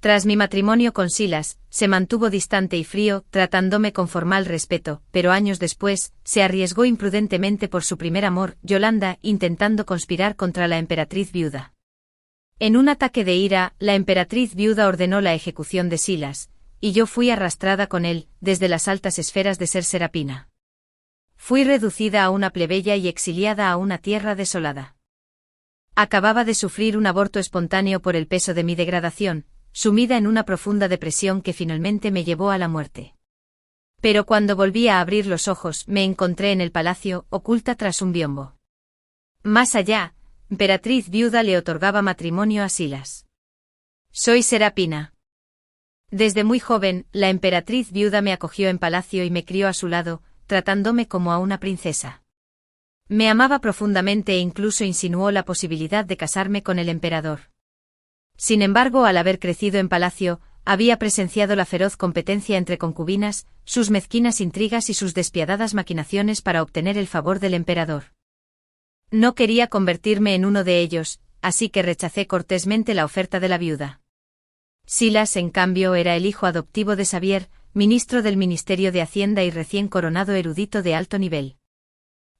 Tras mi matrimonio con Silas, se mantuvo distante y frío, tratándome con formal respeto, pero años después, se arriesgó imprudentemente por su primer amor, Yolanda, intentando conspirar contra la emperatriz viuda. En un ataque de ira, la emperatriz viuda ordenó la ejecución de Silas, y yo fui arrastrada con él, desde las altas esferas de Ser Serapina. Fui reducida a una plebeya y exiliada a una tierra desolada. Acababa de sufrir un aborto espontáneo por el peso de mi degradación, sumida en una profunda depresión que finalmente me llevó a la muerte. Pero cuando volví a abrir los ojos, me encontré en el palacio, oculta tras un biombo. Más allá, emperatriz viuda le otorgaba matrimonio a Silas. Soy Serapina. Desde muy joven, la emperatriz viuda me acogió en palacio y me crió a su lado, tratándome como a una princesa. Me amaba profundamente e incluso insinuó la posibilidad de casarme con el emperador. Sin embargo, al haber crecido en palacio, había presenciado la feroz competencia entre concubinas, sus mezquinas intrigas y sus despiadadas maquinaciones para obtener el favor del emperador. No quería convertirme en uno de ellos, así que rechacé cortésmente la oferta de la viuda. Silas, en cambio, era el hijo adoptivo de Xavier, ministro del Ministerio de Hacienda y recién coronado erudito de alto nivel.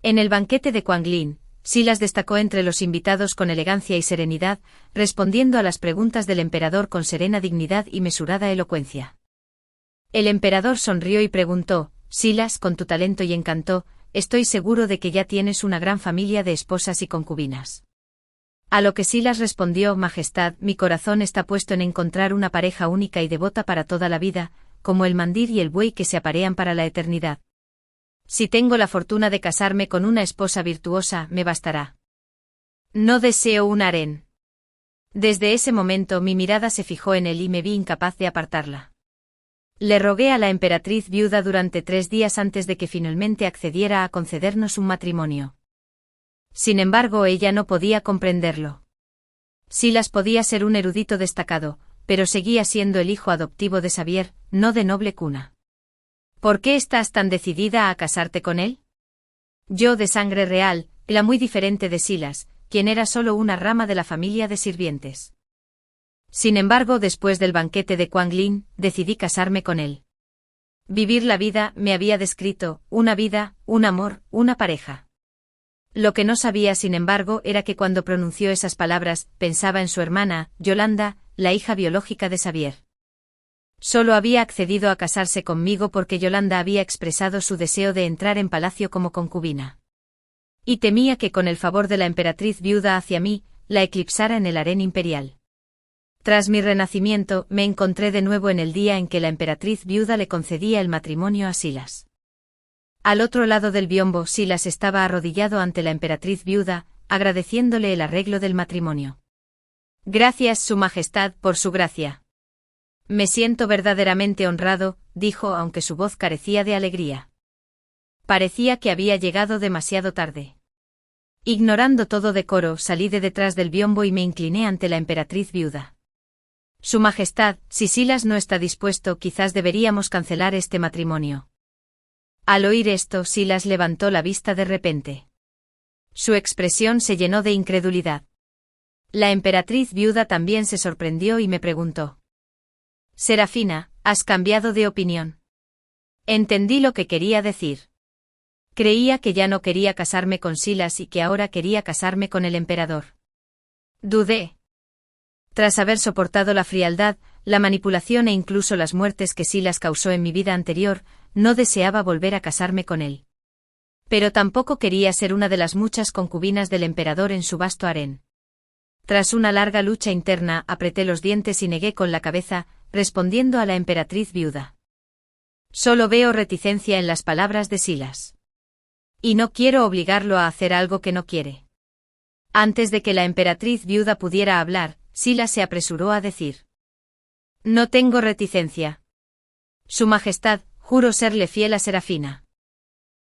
En el banquete de Quanglin, Silas destacó entre los invitados con elegancia y serenidad, respondiendo a las preguntas del emperador con serena dignidad y mesurada elocuencia. El emperador sonrió y preguntó: Silas, con tu talento y encanto, estoy seguro de que ya tienes una gran familia de esposas y concubinas. A lo que Silas respondió: Majestad, mi corazón está puesto en encontrar una pareja única y devota para toda la vida, como el mandil y el buey que se aparean para la eternidad. Si tengo la fortuna de casarme con una esposa virtuosa, me bastará. No deseo un harén. Desde ese momento mi mirada se fijó en él y me vi incapaz de apartarla. Le rogué a la emperatriz viuda durante 3 días antes de que finalmente accediera a concedernos un matrimonio. Sin embargo, ella no podía comprenderlo. Silas podía ser un erudito destacado, pero seguía siendo el hijo adoptivo de Xavier, no de noble cuna. ¿Por qué estás tan decidida a casarte con él? Yo, de sangre real, la muy diferente de Silas, quien era solo una rama de la familia de sirvientes. Sin embargo, después del banquete de Quanglin, decidí casarme con él. Vivir la vida, me había descrito, una vida, un amor, una pareja. Lo que no sabía, sin embargo, era que cuando pronunció esas palabras, pensaba en su hermana, Yolanda, la hija biológica de Xavier. Solo había accedido a casarse conmigo porque Yolanda había expresado su deseo de entrar en palacio como concubina. Y temía que con el favor de la emperatriz viuda hacia mí, la eclipsara en el harén imperial. Tras mi renacimiento, me encontré de nuevo en el día en que la emperatriz viuda le concedía el matrimonio a Silas. Al otro lado del biombo, Silas estaba arrodillado ante la emperatriz viuda, agradeciéndole el arreglo del matrimonio. Gracias, Su Majestad, por su gracia. Me siento verdaderamente honrado, dijo, aunque su voz carecía de alegría. Parecía que había llegado demasiado tarde. Ignorando todo decoro, salí de detrás del biombo y me incliné ante la emperatriz viuda. Su Majestad, si Silas no está dispuesto, quizás deberíamos cancelar este matrimonio. Al oír esto, Silas levantó la vista de repente. Su expresión se llenó de incredulidad. La emperatriz viuda también se sorprendió y me preguntó: Serafina, ¿has cambiado de opinión? Entendí lo que quería decir. Creía que ya no quería casarme con Silas y que ahora quería casarme con el emperador. Dudé. Tras haber soportado la frialdad, la manipulación e incluso las muertes que Silas causó en mi vida anterior, no deseaba volver a casarme con él. Pero tampoco quería ser una de las muchas concubinas del emperador en su vasto harén. Tras una larga lucha interna, apreté los dientes y negué con la cabeza, respondiendo a la emperatriz viuda. Solo veo reticencia en las palabras de Silas. Y no quiero obligarlo a hacer algo que no quiere. Antes de que la emperatriz viuda pudiera hablar, Silas se apresuró a decir: No tengo reticencia. Su Majestad, juro serle fiel a Serafina.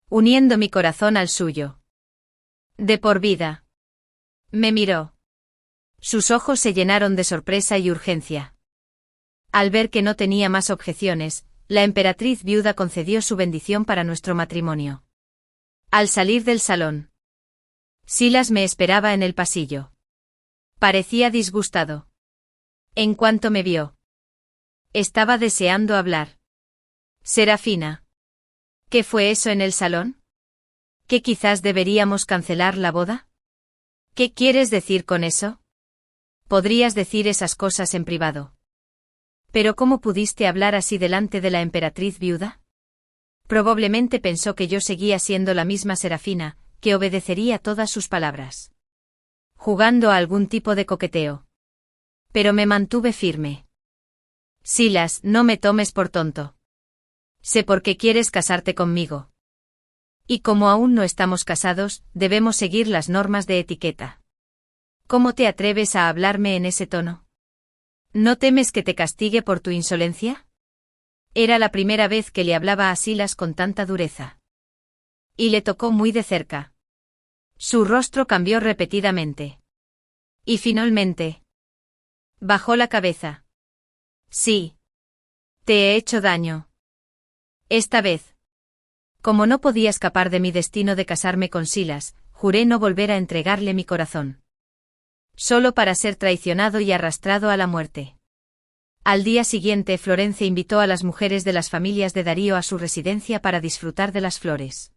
Uniendo mi corazón al suyo. De por vida. Me miró. Sus ojos se llenaron de sorpresa y urgencia. Al ver que no tenía más objeciones, la emperatriz viuda concedió su bendición para nuestro matrimonio. Al salir del salón, Silas me esperaba en el pasillo. Parecía disgustado. En cuanto me vio, Estaba deseando hablar. Serafina. ¿Qué fue eso en el salón? ¿Que quizás deberíamos cancelar la boda? ¿Qué quieres decir con eso? Podrías decir esas cosas en privado. ¿Pero cómo pudiste hablar así delante de la emperatriz viuda? Probablemente pensó que yo seguía siendo la misma Serafina, que obedecería todas sus palabras. Jugando a algún tipo de coqueteo. Pero me mantuve firme. Silas, no me tomes por tonto. Sé por qué quieres casarte conmigo. Y como aún no estamos casados, debemos seguir las normas de etiqueta. ¿Cómo te atreves a hablarme en ese tono? ¿No temes que te castigue por tu insolencia? Era la primera vez que le hablaba a Silas con tanta dureza. Y le tocó muy de cerca. Su rostro cambió repetidamente. Y finalmente, bajó la cabeza. Sí. Te he hecho daño. Esta vez. Como no podía escapar de mi destino de casarme con Silas, juré no volver a entregarle mi corazón. Solo para ser traicionado y arrastrado a la muerte. Al día siguiente Florence invitó a las mujeres de las familias de Darío a su residencia para disfrutar de las flores.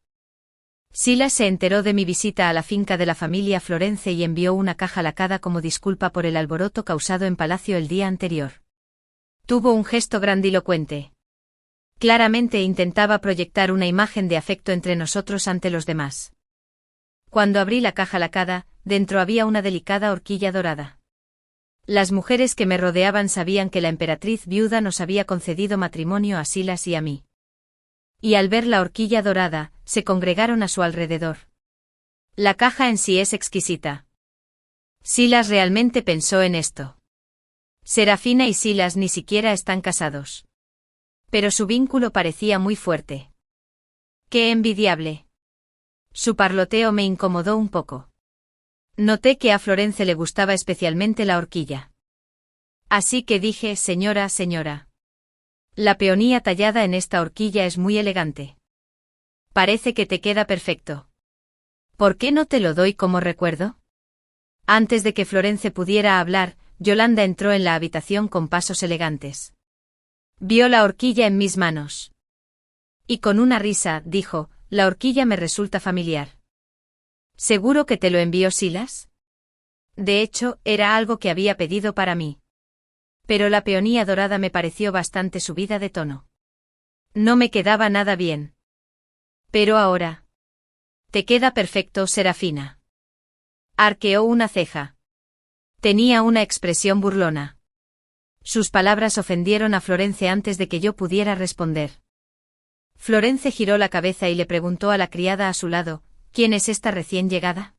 Silas se enteró de mi visita a la finca de la familia Florence y envió una caja lacada como disculpa por el alboroto causado en palacio el día anterior. Tuvo un gesto grandilocuente. Claramente intentaba proyectar una imagen de afecto entre nosotros ante los demás. Cuando abrí la caja lacada, dentro había una delicada horquilla dorada. Las mujeres que me rodeaban sabían que la emperatriz viuda nos había concedido matrimonio a Silas y a mí. Y al ver la horquilla dorada, se congregaron a su alrededor. La caja en sí es exquisita. Silas realmente pensó en esto. Serafina y Silas ni siquiera están casados. Pero su vínculo parecía muy fuerte. ¡Qué envidiable! Su parloteo me incomodó un poco. Noté que a Florence le gustaba especialmente la horquilla. Así que dije, señora. La peonía tallada en esta horquilla es muy elegante. Parece que te queda perfecto. ¿Por qué no te lo doy como recuerdo? Antes de que Florence pudiera hablar, Yolanda entró en la habitación con pasos elegantes. Vio la horquilla en mis manos. Y con una risa, dijo, la horquilla me resulta familiar. ¿Seguro que te lo envió Silas? De hecho, era algo que había pedido para mí. Pero la peonía dorada me pareció bastante subida de tono. No me quedaba nada bien. Pero ahora. Te queda perfecto, Serafina. Arqueó una ceja. Tenía una expresión burlona. Sus palabras ofendieron a Florence antes de que yo pudiera responder. Florence giró la cabeza y le preguntó a la criada a su lado, ¿quién es esta recién llegada?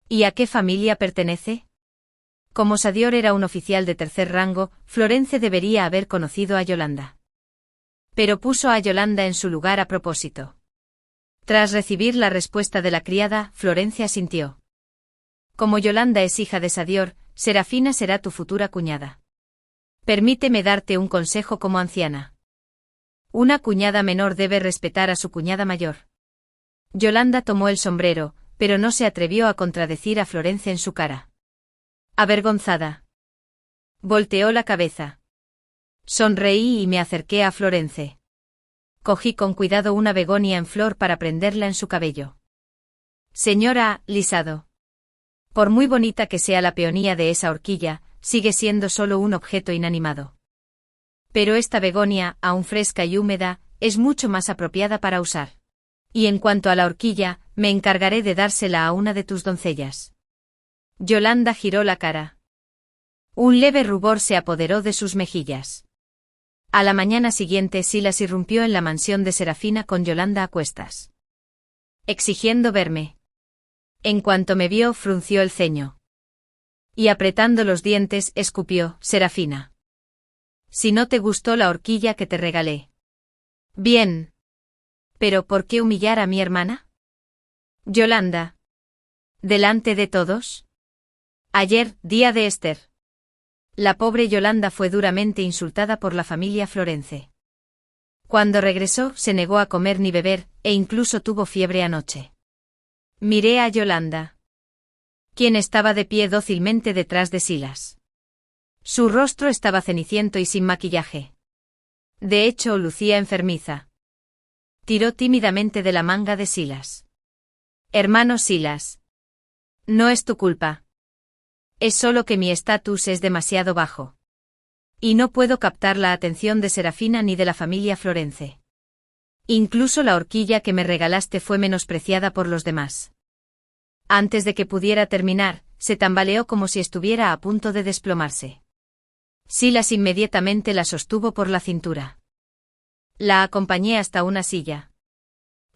¿Y a qué familia pertenece? Como Sadior era un oficial de tercer rango, Florence debería haber conocido a Yolanda. Pero puso a Yolanda en su lugar a propósito. Tras recibir la respuesta de la criada, Florence asintió. Como Yolanda es hija de Sadior, Serafina será tu futura cuñada. Permíteme darte un consejo como anciana. Una cuñada menor debe respetar a su cuñada mayor. Yolanda tomó el sombrero, pero no se atrevió a contradecir a Florence en su cara. Avergonzada. Volteó la cabeza. Sonreí y me acerqué a Florence. Cogí con cuidado una begonia en flor para prenderla en su cabello. Señora, Lisado. Por muy bonita que sea la peonía de esa horquilla, sigue siendo solo un objeto inanimado. Pero esta begonia, aún fresca y húmeda, es mucho más apropiada para usar. Y en cuanto a la horquilla, me encargaré de dársela a una de tus doncellas. Yolanda giró la cara. Un leve rubor se apoderó de sus mejillas. A la mañana siguiente Silas irrumpió en la mansión de Serafina con Yolanda a cuestas. Exigiendo verme. En cuanto me vio, frunció el ceño. Y apretando los dientes, escupió, Serafina. Si no te gustó la horquilla que te regalé. Bien. ¿Pero por qué humillar a mi hermana? Yolanda. ¿Delante de todos? Ayer, día de Esther. La pobre Yolanda fue duramente insultada por la familia Florence. Cuando regresó, se negó a comer ni beber, e incluso tuvo fiebre anoche. Miré a Yolanda, quien estaba de pie dócilmente detrás de Silas. Su rostro estaba ceniciento y sin maquillaje. De hecho, lucía enfermiza. Tiró tímidamente de la manga de Silas. Hermano Silas. No es tu culpa. Es solo que mi estatus es demasiado bajo. Y no puedo captar la atención de Serafina ni de la familia Florence. Incluso la horquilla que me regalaste fue menospreciada por los demás. Antes de que pudiera terminar, se tambaleó como si estuviera a punto de desplomarse. Silas inmediatamente la sostuvo por la cintura. La acompañé hasta una silla.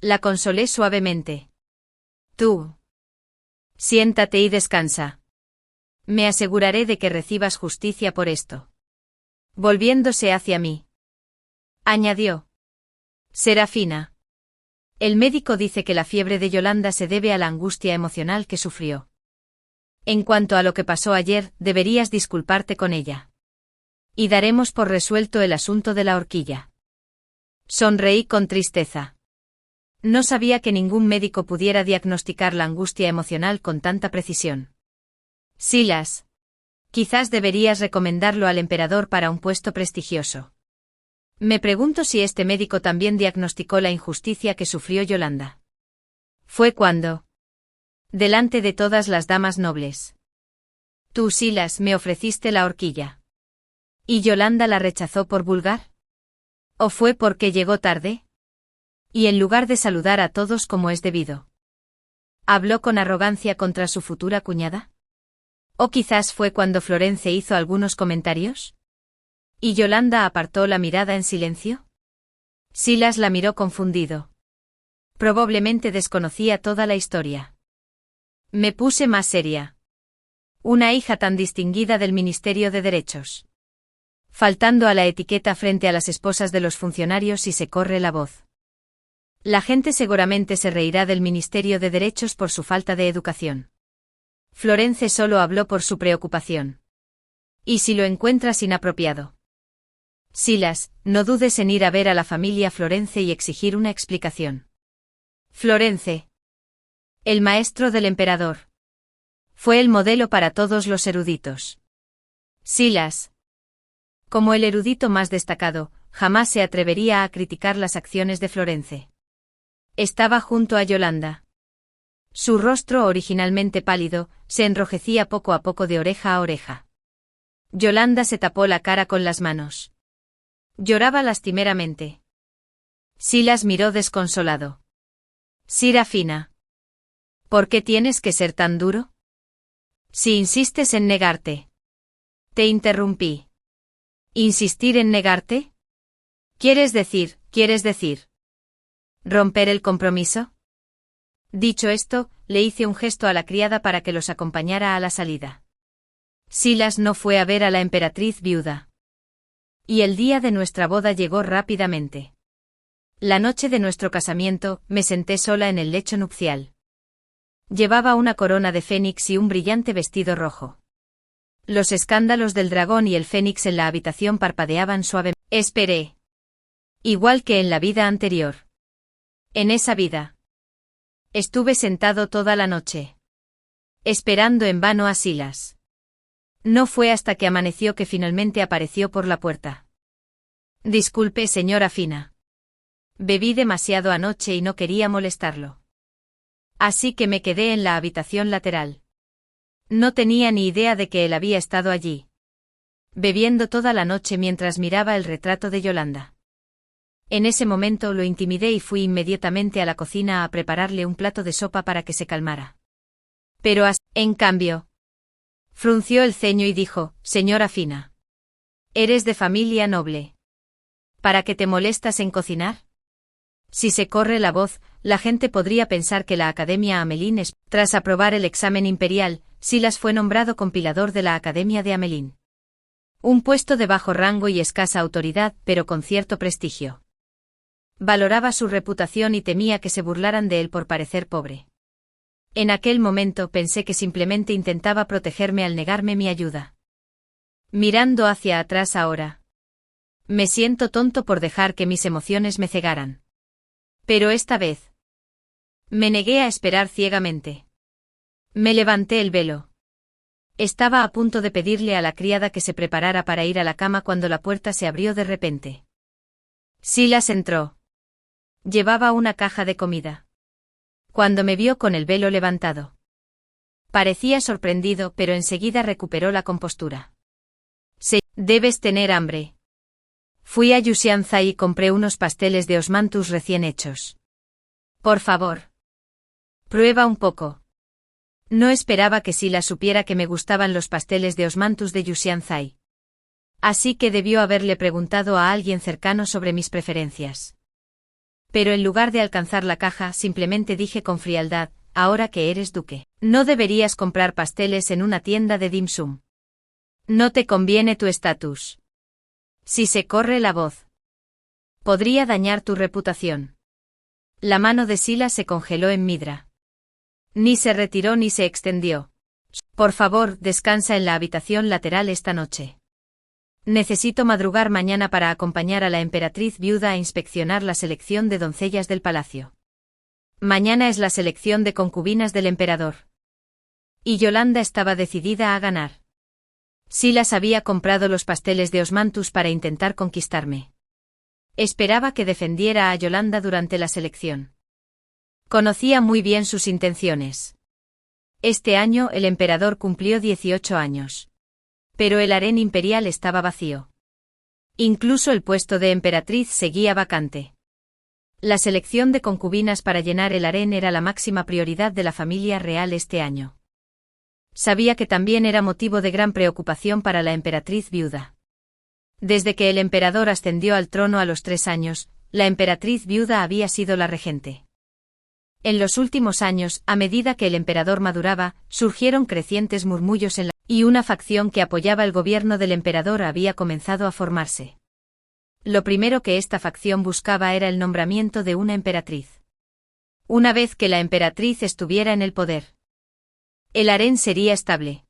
La consolé suavemente. Tú. Siéntate y descansa. Me aseguraré de que recibas justicia por esto. Volviéndose hacia mí. Añadió. Serafina. El médico dice que la fiebre de Yolanda se debe a la angustia emocional que sufrió. En cuanto a lo que pasó ayer, deberías disculparte con ella. Y daremos por resuelto el asunto de la horquilla. Sonreí con tristeza. No sabía que ningún médico pudiera diagnosticar la angustia emocional con tanta precisión. Silas. Quizás deberías recomendarlo al emperador para un puesto prestigioso. Me pregunto si este médico también diagnosticó la injusticia que sufrió Yolanda. Fue cuando. Delante de todas las damas nobles. Tú, Silas, me ofreciste la horquilla. ¿Y Yolanda la rechazó por vulgar? ¿O fue porque llegó tarde? Y en lugar de saludar a todos como es debido. ¿Habló con arrogancia contra su futura cuñada? ¿O quizás fue cuando Florence hizo algunos comentarios? ¿Y Yolanda apartó la mirada en silencio? Silas la miró confundido. Probablemente desconocía toda la historia. Me puse más seria. Una hija tan distinguida del Ministerio de Derechos. Faltando a la etiqueta frente a las esposas de los funcionarios y se corre la voz. La gente seguramente se reirá del Ministerio de Derechos por su falta de educación. Florence solo habló por su preocupación. ¿Y si lo encuentras inapropiado? Silas, no dudes en ir a ver a la familia Florence y exigir una explicación. Florence. El maestro del emperador. Fue el modelo para todos los eruditos. Silas. Como el erudito más destacado, jamás se atrevería a criticar las acciones de Florence. Estaba junto a Yolanda. Su rostro, originalmente pálido, se enrojecía poco a poco de oreja a oreja. Yolanda se tapó la cara con las manos. Lloraba lastimeramente. Silas miró desconsolado. Serafina. ¿Por qué tienes que ser tan duro? Si insistes en negarte. Te interrumpí. ¿Insistir en negarte? ¿Quieres decir? ¿Romper el compromiso? Dicho esto, le hice un gesto a la criada para que los acompañara a la salida. Silas no fue a ver a la emperatriz viuda. Y el día de nuestra boda llegó rápidamente. La noche de nuestro casamiento, me senté sola en el lecho nupcial. Llevaba una corona de fénix y un brillante vestido rojo. Los escándalos del dragón y el fénix en la habitación parpadeaban suavemente. Esperé. Igual que en la vida anterior. En esa vida. Estuve sentado toda la noche. Esperando en vano a Silas. No fue hasta que amaneció que finalmente apareció por la puerta. Disculpe, señora Fina. Bebí demasiado anoche y no quería molestarlo. Así que me quedé en la habitación lateral. No tenía ni idea de que él había estado allí. Bebiendo toda la noche mientras miraba el retrato de Yolanda. En ese momento lo intimidé y fui inmediatamente a la cocina a prepararle un plato de sopa para que se calmara. Pero en cambio, frunció el ceño y dijo, señora Fina. Eres de familia noble. ¿Para qué te molestas en cocinar? Si se corre la voz, la gente podría pensar que la Academia Amelín es. Tras aprobar el examen imperial, Silas fue nombrado compilador de la Academia de Amelín. Un puesto de bajo rango y escasa autoridad, pero con cierto prestigio. Valoraba su reputación y temía que se burlaran de él por parecer pobre. En aquel momento pensé que simplemente intentaba protegerme al negarme mi ayuda. Mirando hacia atrás ahora. Me siento tonto por dejar que mis emociones me cegaran. Pero esta vez. Me negué a esperar ciegamente. Me levanté el velo. Estaba a punto de pedirle a la criada que se preparara para ir a la cama cuando la puerta se abrió de repente. Silas entró. Llevaba una caja de comida. Cuando me vio con el velo levantado. Parecía sorprendido, pero enseguida recuperó la compostura. Debes tener hambre. Fui a Yuxianzai y compré unos pasteles de osmanthus recién hechos. Por favor. Prueba un poco. No esperaba que Silas supiera que me gustaban los pasteles de osmanthus de Yuxianzai. Así que debió haberle preguntado a alguien cercano sobre mis preferencias. Pero en lugar de alcanzar la caja, simplemente dije con frialdad: ahora que eres duque, no deberías comprar pasteles en una tienda de dim sum. No te conviene tu estatus. Si se corre la voz, podría dañar tu reputación. La mano de Silas se congeló en midra. Ni se retiró ni se extendió. Por favor, descansa en la habitación lateral esta noche. Necesito madrugar mañana para acompañar a la emperatriz viuda a inspeccionar la selección de doncellas del palacio. Mañana es la selección de concubinas del emperador. Y Yolanda estaba decidida a ganar. Silas había comprado los pasteles de osmanthus para intentar conquistarme. Esperaba que defendiera a Yolanda durante la selección. Conocía muy bien sus intenciones. Este año el emperador cumplió 18 años. Pero el harén imperial estaba vacío. Incluso el puesto de emperatriz seguía vacante. La selección de concubinas para llenar el harén era la máxima prioridad de la familia real este año. Sabía que también era motivo de gran preocupación para la emperatriz viuda. Desde que el emperador ascendió al trono a los 3 años, la emperatriz viuda había sido la regente. En los últimos años, a medida que el emperador maduraba, surgieron crecientes murmullos y una facción que apoyaba el gobierno del emperador había comenzado a formarse. Lo primero que esta facción buscaba era el nombramiento de una emperatriz. Una vez que la emperatriz estuviera en el poder, el harén sería estable.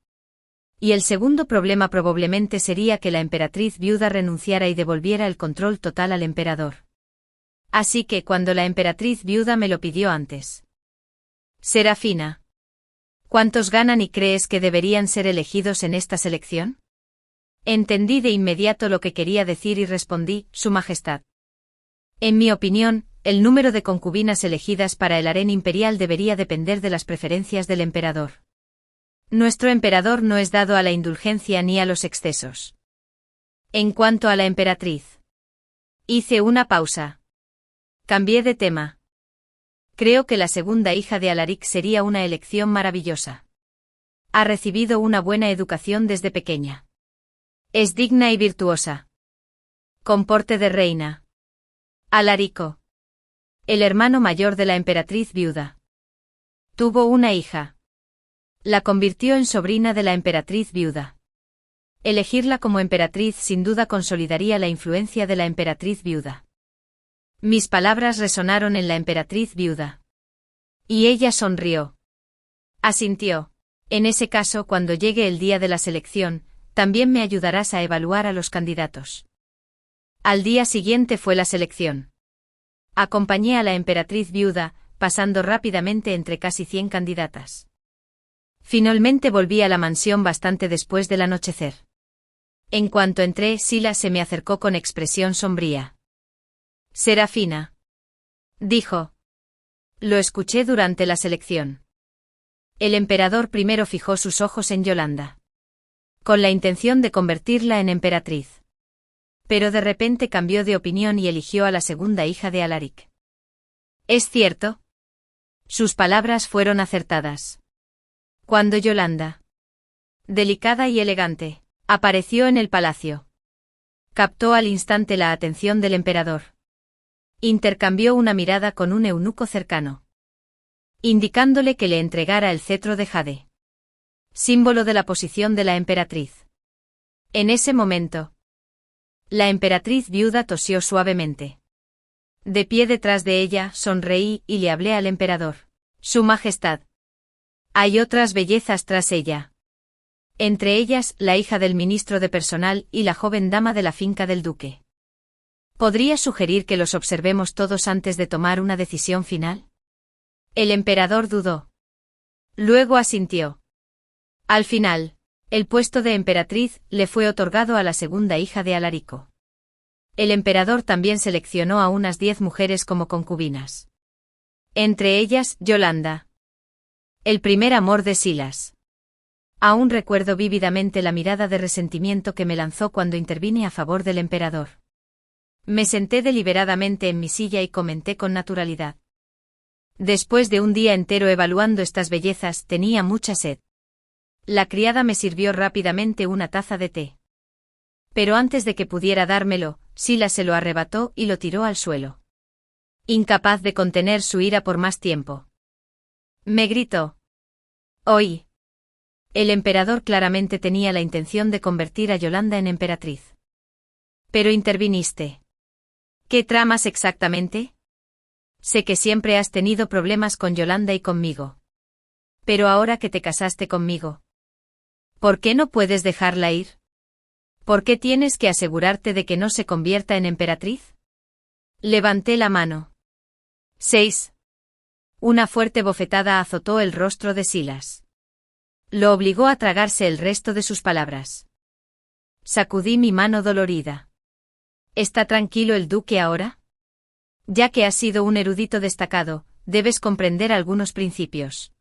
Y el segundo problema probablemente sería que la emperatriz viuda renunciara y devolviera el control total al emperador. Así que cuando la emperatriz viuda me lo pidió antes. Serafina, ¿cuántos ganan y crees que deberían ser elegidos en esta selección? Entendí de inmediato lo que quería decir y respondí: Su Majestad. En mi opinión, el número de concubinas elegidas para el harén imperial debería depender de las preferencias del emperador. Nuestro emperador no es dado a la indulgencia ni a los excesos. En cuanto a la emperatriz. Hice una pausa. Cambié de tema. Creo que la segunda hija de Alaric sería una elección maravillosa. Ha recibido una buena educación desde pequeña. Es digna y virtuosa. Con porte de reina. Alarico. El hermano mayor de la emperatriz viuda. Tuvo una hija. La convirtió en sobrina de la emperatriz viuda. Elegirla como emperatriz sin duda consolidaría la influencia de la emperatriz viuda. Mis palabras resonaron en la emperatriz viuda. Y ella sonrió. Asintió. En ese caso, cuando llegue el día de la selección, también me ayudarás a evaluar a los candidatos. Al día siguiente fue la selección. Acompañé a la emperatriz viuda, pasando rápidamente entre casi 100 candidatas. Finalmente volví a la mansión bastante después del anochecer. En cuanto entré, Silas se me acercó con expresión sombría. Serafina. Dijo. Lo escuché durante la selección. El emperador primero fijó sus ojos en Yolanda, con la intención de convertirla en emperatriz. Pero de repente cambió de opinión y eligió a la segunda hija de Alaric. ¿Es cierto? Sus palabras fueron acertadas. Cuando Yolanda, delicada y elegante, apareció en el palacio, captó al instante la atención del emperador. Intercambió una mirada con un eunuco cercano, indicándole que le entregara el cetro de jade, símbolo de la posición de la emperatriz. En ese momento, la emperatriz viuda tosió suavemente. De pie detrás de ella, sonreí y le hablé al emperador. Su Majestad. Hay otras bellezas tras ella. Entre ellas, la hija del ministro de personal y la joven dama de la finca del duque. ¿Podría sugerir que los observemos todos antes de tomar una decisión final? El emperador dudó. Luego asintió. Al final, el puesto de emperatriz le fue otorgado a la segunda hija de Alarico. El emperador también seleccionó a unas 10 mujeres como concubinas. Entre ellas, Yolanda. El primer amor de Silas. Aún recuerdo vívidamente la mirada de resentimiento que me lanzó cuando intervine a favor del emperador. Me senté deliberadamente en mi silla y comenté con naturalidad. Después de un día entero evaluando estas bellezas, tenía mucha sed. La criada me sirvió rápidamente una taza de té. Pero antes de que pudiera dármelo, Silas se lo arrebató y lo tiró al suelo. Incapaz de contener su ira por más tiempo. Me gritó. «¡Oí!». El emperador claramente tenía la intención de convertir a Yolanda en emperatriz. Pero interviniste. ¿Qué tramas exactamente? Sé que siempre has tenido problemas con Yolanda y conmigo. Pero ahora que te casaste conmigo, ¿por qué no puedes dejarla ir? ¿Por qué tienes que asegurarte de que no se convierta en emperatriz? Levanté la mano. 6. Una fuerte bofetada azotó el rostro de Silas. Lo obligó a tragarse el resto de sus palabras. Sacudí mi mano dolorida. ¿Está tranquilo el duque ahora? Ya que has sido un erudito destacado, debes comprender algunos principios.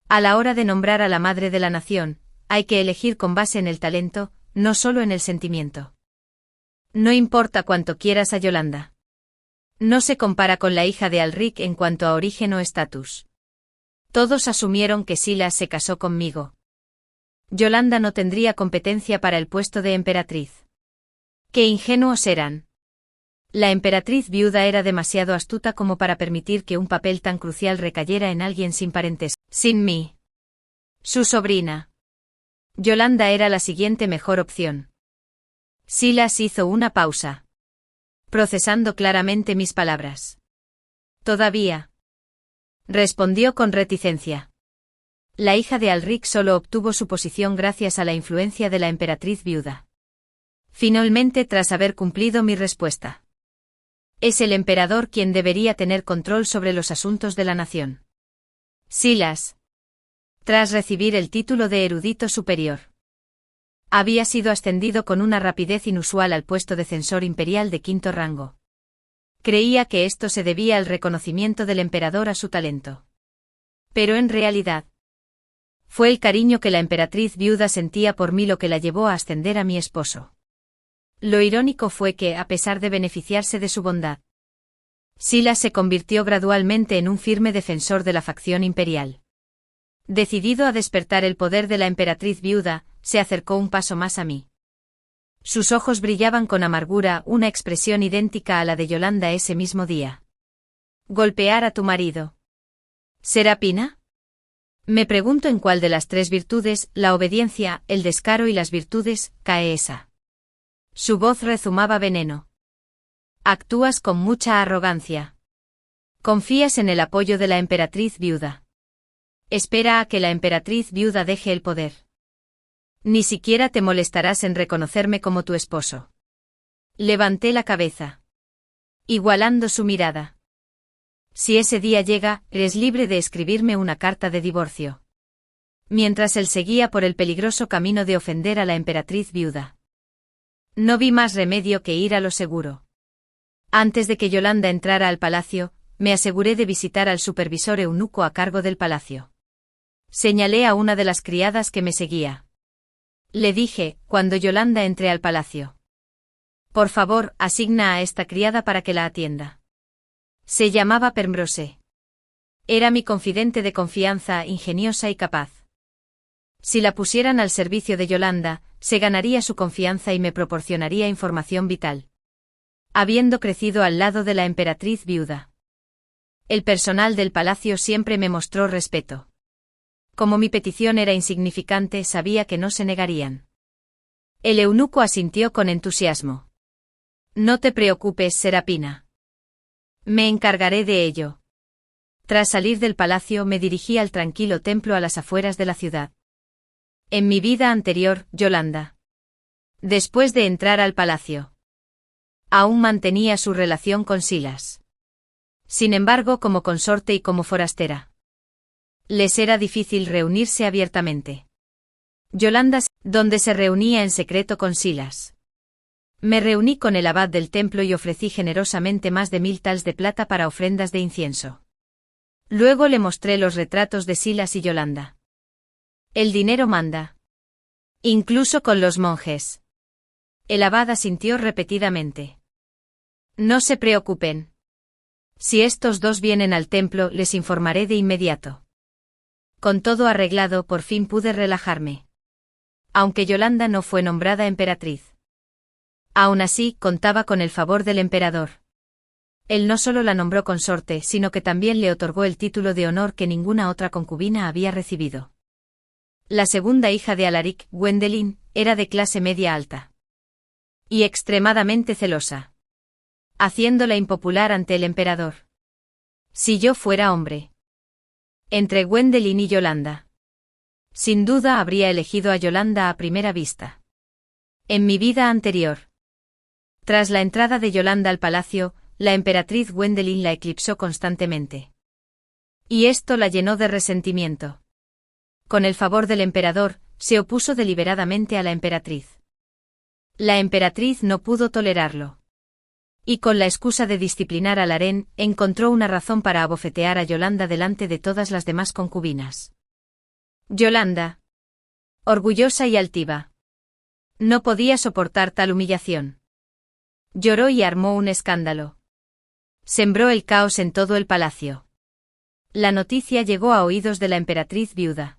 A la hora de nombrar a la madre de la nación, hay que elegir con base en el talento, no solo en el sentimiento. No importa cuánto quieras a Yolanda. No se compara con la hija de Alric en cuanto a origen o estatus. Todos asumieron que Silas se casó conmigo. Yolanda no tendría competencia para el puesto de emperatriz. ¡Qué ingenuos eran! La emperatriz viuda era demasiado astuta como para permitir que un papel tan crucial recayera en alguien sin parentesco. Sin mí. Su sobrina. Yolanda era la siguiente mejor opción. Silas hizo una pausa. Procesando claramente mis palabras. Todavía. Respondió con reticencia. La hija de Alric solo obtuvo su posición gracias a la influencia de la emperatriz viuda. Finalmente, tras haber cumplido mi respuesta. Es el emperador quien debería tener control sobre los asuntos de la nación. Silas. Tras recibir el título de erudito superior. Había sido ascendido con una rapidez inusual al puesto de censor imperial de 5º rango. Creía que esto se debía al reconocimiento del emperador a su talento. Pero en realidad, fue el cariño que la emperatriz viuda sentía por mí lo que la llevó a ascender a mi esposo. Lo irónico fue que, a pesar de beneficiarse de su bondad, Silas se convirtió gradualmente en un firme defensor de la facción imperial. Decidido a despertar el poder de la emperatriz viuda, se acercó un paso más a mí. Sus ojos brillaban con amargura, una expresión idéntica a la de Yolanda ese mismo día. ¿Golpear a tu marido? ¿Serapina? Me pregunto en cuál de las 3 virtudes, la obediencia, el descaro y las virtudes, cae esa. Su voz rezumaba veneno. Actúas con mucha arrogancia. Confías en el apoyo de la emperatriz viuda. Espera a que la emperatriz viuda deje el poder. Ni siquiera te molestarás en reconocerme como tu esposo. Levanté la cabeza. Igualando su mirada. Si ese día llega, eres libre de escribirme una carta de divorcio. Mientras él seguía por el peligroso camino de ofender a la emperatriz viuda. No vi más remedio que ir a lo seguro. Antes de que Yolanda entrara al palacio, me aseguré de visitar al supervisor eunuco a cargo del palacio. Señalé a una de las criadas que me seguía. Le dije, cuando Yolanda entre al palacio. Por favor, asigna a esta criada para que la atienda. Se llamaba Pembrose. Era mi confidente de confianza, ingeniosa y capaz. Si la pusieran al servicio de Yolanda, se ganaría su confianza y me proporcionaría información vital. Habiendo crecido al lado de la emperatriz viuda. El personal del palacio siempre me mostró respeto. Como mi petición era insignificante, sabía que no se negarían. El eunuco asintió con entusiasmo. No te preocupes, Serapina. Me encargaré de ello. Tras salir del palacio me dirigí al tranquilo templo a las afueras de la ciudad. En mi vida anterior, Yolanda. Después de entrar al palacio. Aún mantenía su relación con Silas. Sin embargo, como consorte y como forastera. Les era difícil reunirse abiertamente. Yolanda, donde se reunía en secreto con Silas. Me reuní con el abad del templo y ofrecí generosamente más de 1000 tals de plata para ofrendas de incienso. Luego le mostré los retratos de Silas y Yolanda. El dinero manda. Incluso con los monjes. El abad asintió repetidamente. No se preocupen. Si estos dos vienen al templo, les informaré de inmediato. Con todo arreglado, por fin pude relajarme. Aunque Yolanda no fue nombrada emperatriz. Aún así, contaba con el favor del emperador. Él no solo la nombró consorte, sino que también le otorgó el título de honor que ninguna otra concubina había recibido. La segunda hija de Alaric, Gwendoline, era de clase media alta. Y extremadamente celosa. Haciéndola impopular ante el emperador. Si yo fuera hombre. Entre Gwendoline y Yolanda. Sin duda habría elegido a Yolanda a primera vista. En mi vida anterior. Tras la entrada de Yolanda al palacio, la emperatriz Gwendoline la eclipsó constantemente. Y esto la llenó de resentimiento. Con el favor del emperador, se opuso deliberadamente a la emperatriz. La emperatriz no pudo tolerarlo. Y con la excusa de disciplinar al harén, encontró una razón para abofetear a Yolanda delante de todas las demás concubinas. Yolanda. Orgullosa y altiva. No podía soportar tal humillación. Lloró y armó un escándalo. Sembró el caos en todo el palacio. La noticia llegó a oídos de la emperatriz viuda.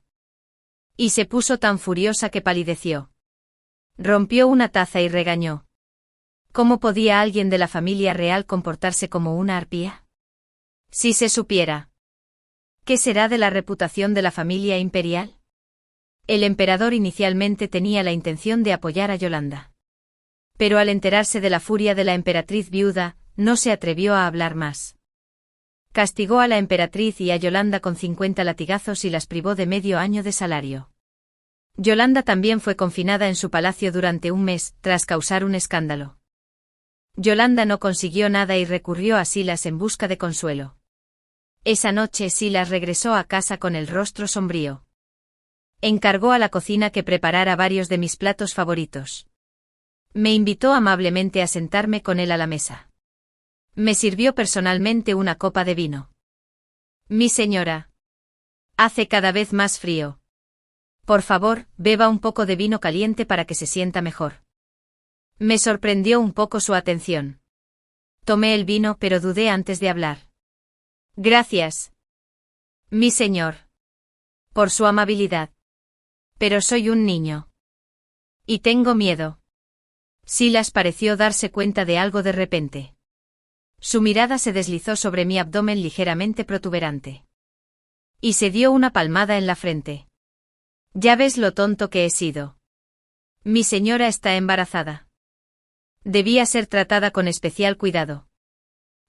Y se puso tan furiosa que palideció. Rompió una taza y regañó. ¿Cómo podía alguien de la familia real comportarse como una arpía? Si se supiera. ¿Qué será de la reputación de la familia imperial? El emperador inicialmente tenía la intención de apoyar a Yolanda. Pero al enterarse de la furia de la emperatriz viuda, no se atrevió a hablar más. Castigó a la emperatriz y a Yolanda con 50 latigazos y las privó de medio año de salario. Yolanda también fue confinada en su palacio durante un mes, tras causar un escándalo. Yolanda no consiguió nada y recurrió a Silas en busca de consuelo. Esa noche Silas regresó a casa con el rostro sombrío. Encargó a la cocina que preparara varios de mis platos favoritos. Me invitó amablemente a sentarme con él a la mesa. Me sirvió personalmente una copa de vino. Mi señora. Hace cada vez más frío. Por favor, beba un poco de vino caliente para que se sienta mejor. Me sorprendió un poco su atención. Tomé el vino pero dudé antes de hablar. Gracias. Mi señor. Por su amabilidad. Pero soy un niño. Y tengo miedo. Silas pareció darse cuenta de algo de repente. Su mirada se deslizó sobre mi abdomen ligeramente protuberante. Y se dio una palmada en la frente. Ya ves lo tonto que he sido. Mi señora está embarazada. Debía ser tratada con especial cuidado.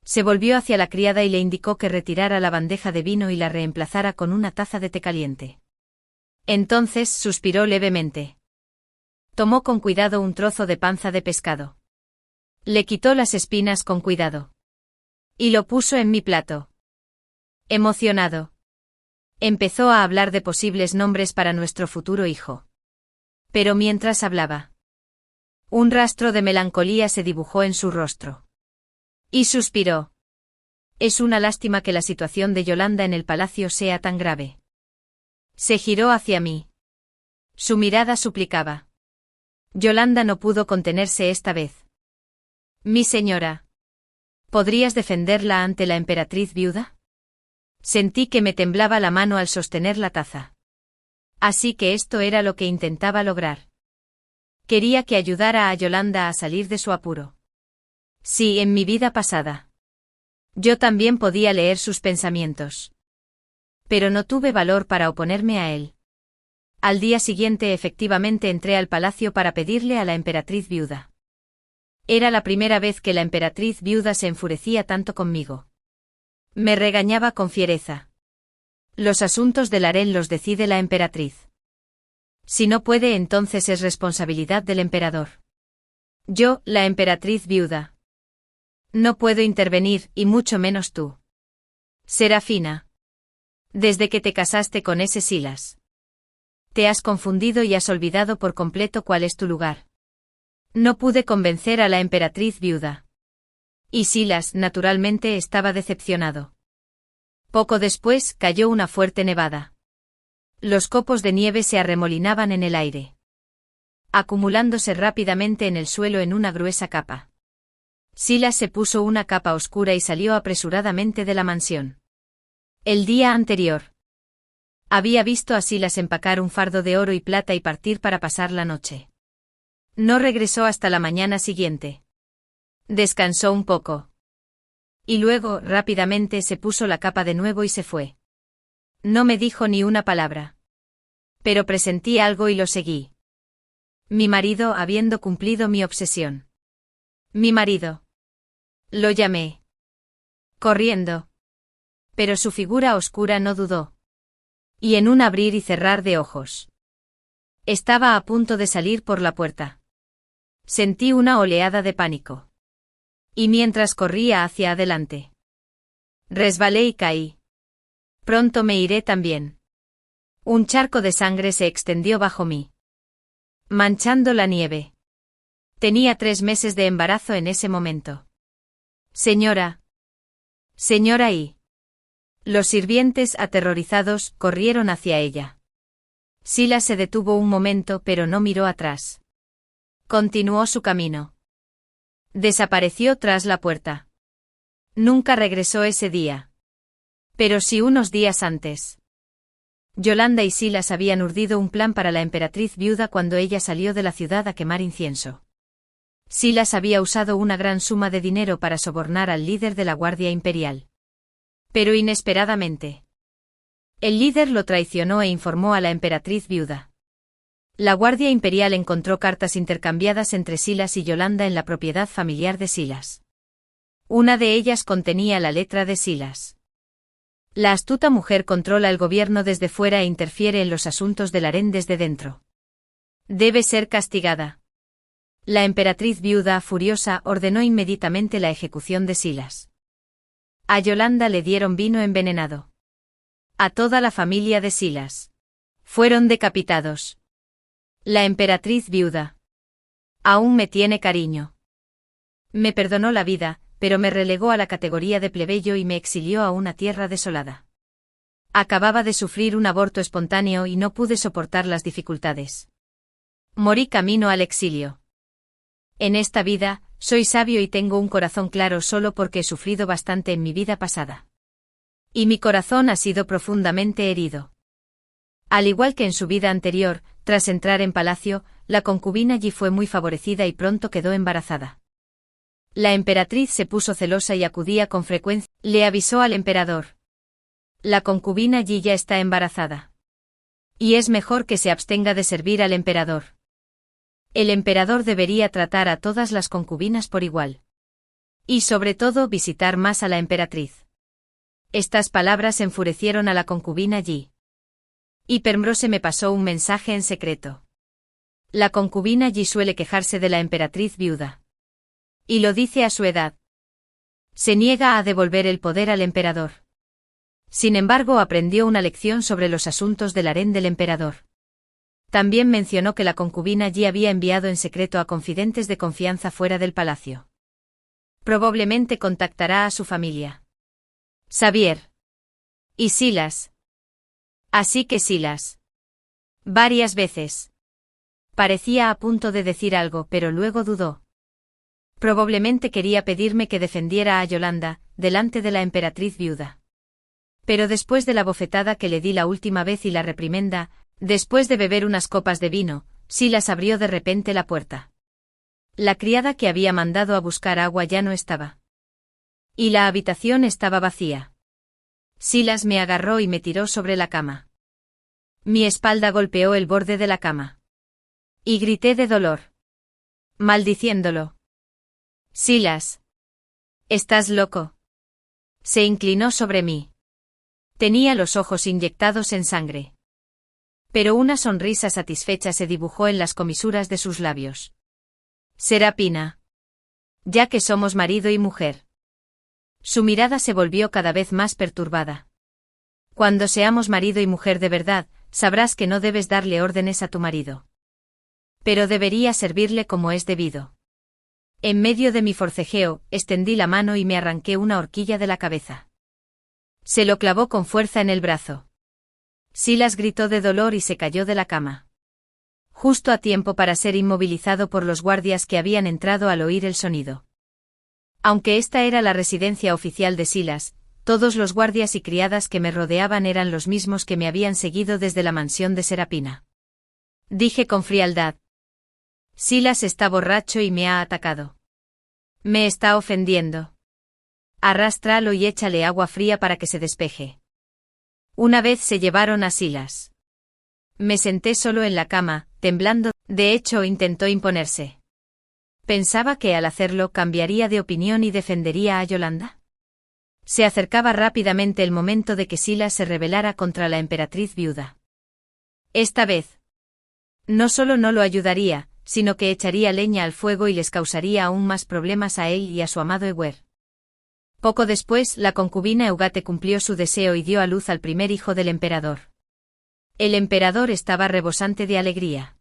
Se volvió hacia la criada y le indicó que retirara la bandeja de vino y la reemplazara con una taza de té caliente. Entonces suspiró levemente. Tomó con cuidado un trozo de panza de pescado. Le quitó las espinas con cuidado. Y lo puso en mi plato. Emocionado. Empezó a hablar de posibles nombres para nuestro futuro hijo. Pero mientras hablaba, un rastro de melancolía se dibujó en su rostro. Y suspiró. Es una lástima que la situación de Yolanda en el palacio sea tan grave. Se giró hacia mí. Su mirada suplicaba. Yolanda no pudo contenerse esta vez. Mi señora. ¿Podrías defenderla ante la emperatriz viuda? Sentí que me temblaba la mano al sostener la taza. Así que esto era lo que intentaba lograr. Quería que ayudara a Yolanda a salir de su apuro. Sí, en mi vida pasada. Yo también podía leer sus pensamientos. Pero no tuve valor para oponerme a él. Al día siguiente efectivamente entré al palacio para pedirle a la emperatriz viuda. Era la primera vez que la emperatriz viuda se enfurecía tanto conmigo. Me regañaba con fiereza. Los asuntos del harén los decide la emperatriz. Si no puede, entonces es responsabilidad del emperador. Yo, la emperatriz viuda. No puedo intervenir, y mucho menos tú. Serafina. Desde que te casaste con ese Silas. Te has confundido y has olvidado por completo cuál es tu lugar. No pude convencer a la emperatriz viuda. Y Silas, naturalmente, estaba decepcionado. Poco después, cayó una fuerte nevada. Los copos de nieve se arremolinaban en el aire, acumulándose rápidamente en el suelo en una gruesa capa. Silas se puso una capa oscura y salió apresuradamente de la mansión. El día anterior, había visto a Silas empacar un fardo de oro y plata y partir para pasar la noche. No regresó hasta la mañana siguiente. Descansó un poco. Y luego, rápidamente, se puso la capa de nuevo y se fue. No me dijo ni una palabra. Pero presentí algo y lo seguí. Mi marido, habiendo cumplido mi obsesión. Mi marido. Lo llamé. Corriendo. Pero su figura oscura no dudó. Y en un abrir y cerrar de ojos. Estaba a punto de salir por la puerta. Sentí una oleada de pánico. Y mientras corría hacia adelante, resbalé y caí. Pronto me iré también. Un charco de sangre se extendió bajo mí, manchando la nieve. Tenía 3 meses de embarazo en ese momento. Señora. Señora y... Los sirvientes, aterrorizados, corrieron hacia ella. Silas se detuvo un momento pero no miró atrás. Continuó su camino. Desapareció tras la puerta. Nunca regresó ese día. Pero sí unos días antes. Yolanda y Silas habían urdido un plan para la emperatriz viuda cuando ella salió de la ciudad a quemar incienso. Silas había usado una gran suma de dinero para sobornar al líder de la Guardia Imperial. Pero inesperadamente, el líder lo traicionó e informó a la emperatriz viuda. La Guardia Imperial encontró cartas intercambiadas entre Silas y Yolanda en la propiedad familiar de Silas. Una de ellas contenía la letra de Silas. La astuta mujer controla el gobierno desde fuera e interfiere en los asuntos del harén desde dentro. Debe ser castigada. La emperatriz viuda, furiosa, ordenó inmediatamente la ejecución de Silas. A Yolanda le dieron vino envenenado. A toda la familia de Silas fueron decapitados. La emperatriz viuda aún me tiene cariño. Me perdonó la vida, pero me relegó a la categoría de plebeyo y me exilió a una tierra desolada. Acababa de sufrir un aborto espontáneo y no pude soportar las dificultades. Morí camino al exilio. En esta vida, soy sabio y tengo un corazón claro solo porque he sufrido bastante en mi vida pasada. Y mi corazón ha sido profundamente herido. Al igual que en su vida anterior, tras entrar en palacio, la concubina Yi fue muy favorecida y pronto quedó embarazada. La emperatriz se puso celosa y acudía con frecuencia. Le avisó al emperador. La concubina Yi ya está embarazada. Y es mejor que se abstenga de servir al emperador. El emperador debería tratar a todas las concubinas por igual. Y sobre todo visitar más a la emperatriz. Estas palabras enfurecieron a la concubina Yi. Y Pembrose me pasó un mensaje en secreto. La concubina Yi suele quejarse de la emperatriz viuda. Y lo dice a su edad. Se niega a devolver el poder al emperador. Sin embargo, aprendió una lección sobre los asuntos del harén del emperador. También mencionó que la concubina Yi había enviado en secreto a confidentes de confianza fuera del palacio. Probablemente contactará a su familia. Xavier. Y Silas. Así que Silas. Varias veces. Parecía a punto de decir algo, pero luego dudó. Probablemente quería pedirme que defendiera a Yolanda, delante de la emperatriz viuda. Pero después de la bofetada que le di la última vez y la reprimenda, después de beber unas copas de vino, Silas abrió de repente la puerta. La criada que había mandado a buscar agua ya no estaba. Y la habitación estaba vacía. Silas me agarró y me tiró sobre la cama. Mi espalda golpeó el borde de la cama. Y grité de dolor. Maldiciéndolo. Silas. ¿Estás loco? Se inclinó sobre mí. Tenía los ojos inyectados en sangre. Pero una sonrisa satisfecha se dibujó en las comisuras de sus labios. Serapina. Ya que somos marido y mujer. Su mirada se volvió cada vez más perturbada. Cuando seamos marido y mujer de verdad, sabrás que no debes darle órdenes a tu marido. Pero debería servirle como es debido. En medio de mi forcejeo, extendí la mano y me arranqué una horquilla de la cabeza. Se lo clavó con fuerza en el brazo. Silas gritó de dolor y se cayó de la cama. Justo a tiempo para ser inmovilizado por los guardias que habían entrado al oír el sonido. Aunque esta era la residencia oficial de Silas, todos los guardias y criadas que me rodeaban eran los mismos que me habían seguido desde la mansión de Serapina. Dije con frialdad. Silas está borracho y me ha atacado. Me está ofendiendo. Arrástralo y échale agua fría para que se despeje. Una vez se llevaron a Silas. Me senté solo en la cama, temblando. De hecho, intentó imponerse. Pensaba que al hacerlo cambiaría de opinión y defendería a Yolanda. Se acercaba rápidamente el momento de que Silas se rebelara contra la emperatriz viuda. Esta vez. No solo no lo ayudaría, sino que echaría leña al fuego y les causaría aún más problemas a él y a su amado Ewer. Poco después, la concubina Eugate cumplió su deseo y dio a luz al primer hijo del emperador. El emperador estaba rebosante de alegría.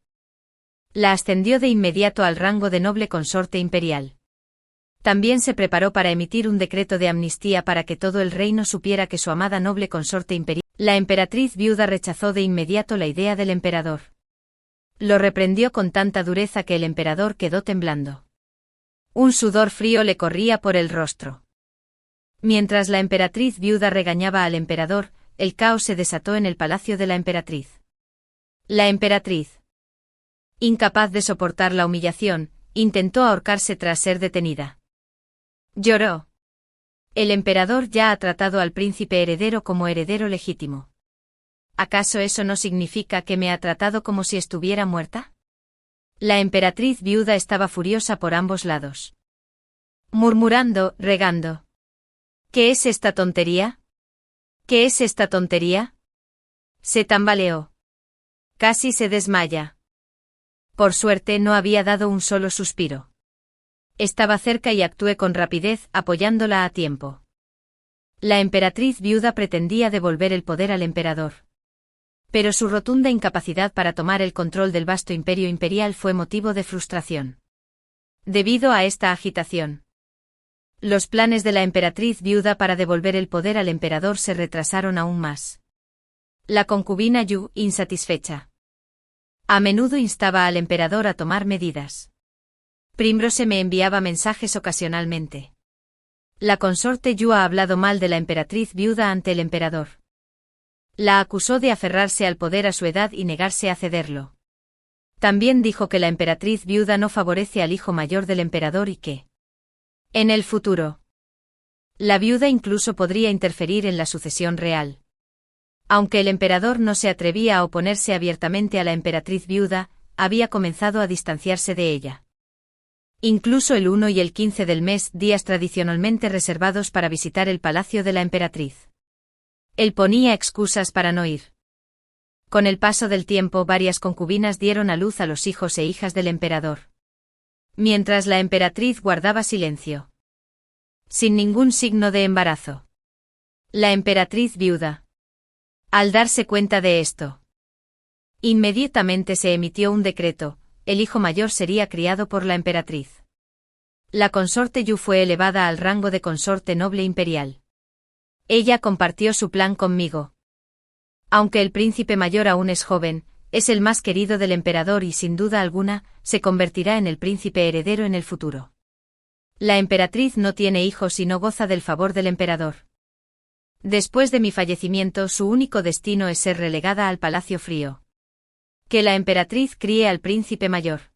La ascendió de inmediato al rango de noble consorte imperial. También se preparó para emitir un decreto de amnistía para que todo el reino supiera que su amada noble consorte imperial. La emperatriz viuda rechazó de inmediato la idea del emperador. Lo reprendió con tanta dureza que el emperador quedó temblando. Un sudor frío le corría por el rostro. Mientras la emperatriz viuda regañaba al emperador, el caos se desató en el palacio de la emperatriz. La emperatriz, incapaz de soportar la humillación, intentó ahorcarse tras ser detenida. Lloró. El emperador ya ha tratado al príncipe heredero como heredero legítimo. ¿Acaso eso no significa que me ha tratado como si estuviera muerta? La emperatriz viuda estaba furiosa por ambos lados. Murmurando, regando. ¿Qué es esta tontería? ¿Qué es esta tontería? Se tambaleó. Casi se desmaya. Por suerte no había dado un solo suspiro. Estaba cerca y actué con rapidez, apoyándola a tiempo. La emperatriz viuda pretendía devolver el poder al emperador. Pero su rotunda incapacidad para tomar el control del vasto imperio imperial fue motivo de frustración. Debido a esta agitación, los planes de la emperatriz viuda para devolver el poder al emperador se retrasaron aún más. La concubina Yu, insatisfecha, a menudo instaba al emperador a tomar medidas. Primrose me enviaba mensajes ocasionalmente. La consorte Yu ha hablado mal de la emperatriz viuda ante el emperador. La acusó de aferrarse al poder a su edad y negarse a cederlo. También dijo que la emperatriz viuda no favorece al hijo mayor del emperador y que, en el futuro, la viuda incluso podría interferir en la sucesión real. Aunque el emperador no se atrevía a oponerse abiertamente a la emperatriz viuda, había comenzado a distanciarse de ella. Incluso el 1 y el 15 del mes, días tradicionalmente reservados para visitar el palacio de la emperatriz. Él ponía excusas para no ir. Con el paso del tiempo, varias concubinas dieron a luz a los hijos e hijas del emperador. Mientras la emperatriz guardaba silencio. Sin ningún signo de embarazo. La emperatriz viuda, al darse cuenta de esto, inmediatamente se emitió un decreto: el hijo mayor sería criado por la emperatriz. La consorte Yu fue elevada al rango de consorte noble imperial. Ella compartió su plan conmigo. Aunque el príncipe mayor aún es joven, es el más querido del emperador y sin duda alguna, se convertirá en el príncipe heredero en el futuro. La emperatriz no tiene hijos y no goza del favor del emperador. Después de mi fallecimiento, su único destino es ser relegada al Palacio Frío. Que la emperatriz críe al príncipe mayor.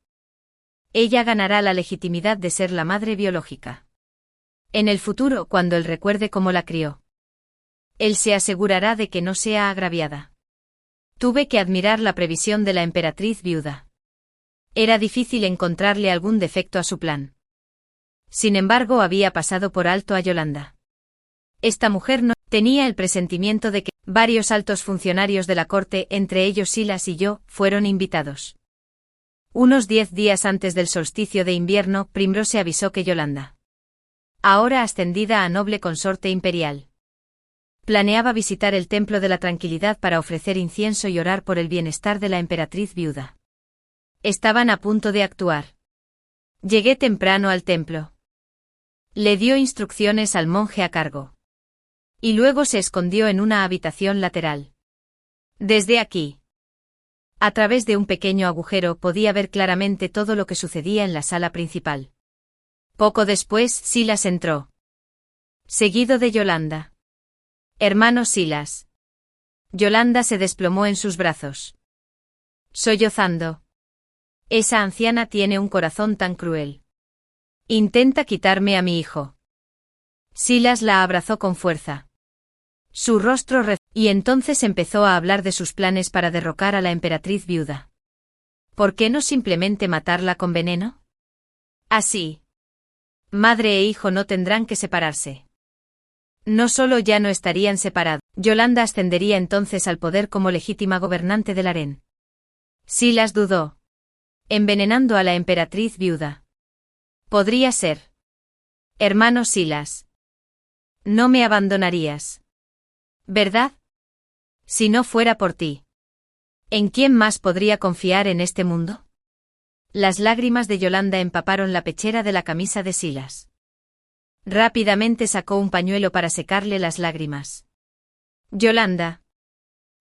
Ella ganará la legitimidad de ser la madre biológica. En el futuro, cuando él recuerde cómo la crió, él se asegurará de que no sea agraviada. Tuve que admirar la previsión de la emperatriz viuda. Era difícil encontrarle algún defecto a su plan. Sin embargo, había pasado por alto a Yolanda. Esta mujer no tenía el presentimiento de que varios altos funcionarios de la corte, entre ellos Silas y yo, fueron invitados. Unos 10 días antes del solsticio de invierno, Primrose avisó que Yolanda, ahora ascendida a noble consorte imperial, planeaba visitar el Templo de la Tranquilidad para ofrecer incienso y orar por el bienestar de la emperatriz viuda. Estaban a punto de actuar. Llegué temprano al templo. Le dio instrucciones al monje a cargo. Y luego se escondió en una habitación lateral. Desde aquí, a través de un pequeño agujero, podía ver claramente todo lo que sucedía en la sala principal. Poco después, Silas entró. Seguido de Yolanda. Hermano Silas. Yolanda se desplomó en sus brazos. Sollozando. Esa anciana tiene un corazón tan cruel. Intenta quitarme a mi hijo. Silas la abrazó con fuerza. Su rostro y entonces empezó a hablar de sus planes para derrocar a la emperatriz viuda. ¿Por qué no simplemente matarla con veneno? Así, madre e hijo no tendrán que separarse. No solo ya no estarían separados, Yolanda ascendería entonces al poder como legítima gobernante del harén. Silas dudó. Envenenando a la emperatriz viuda. Podría ser. Hermano Silas. No me abandonarías. ¿Verdad? Si no fuera por ti. ¿En quién más podría confiar en este mundo? Las lágrimas de Yolanda empaparon la pechera de la camisa de Silas. Rápidamente sacó un pañuelo para secarle las lágrimas. Yolanda.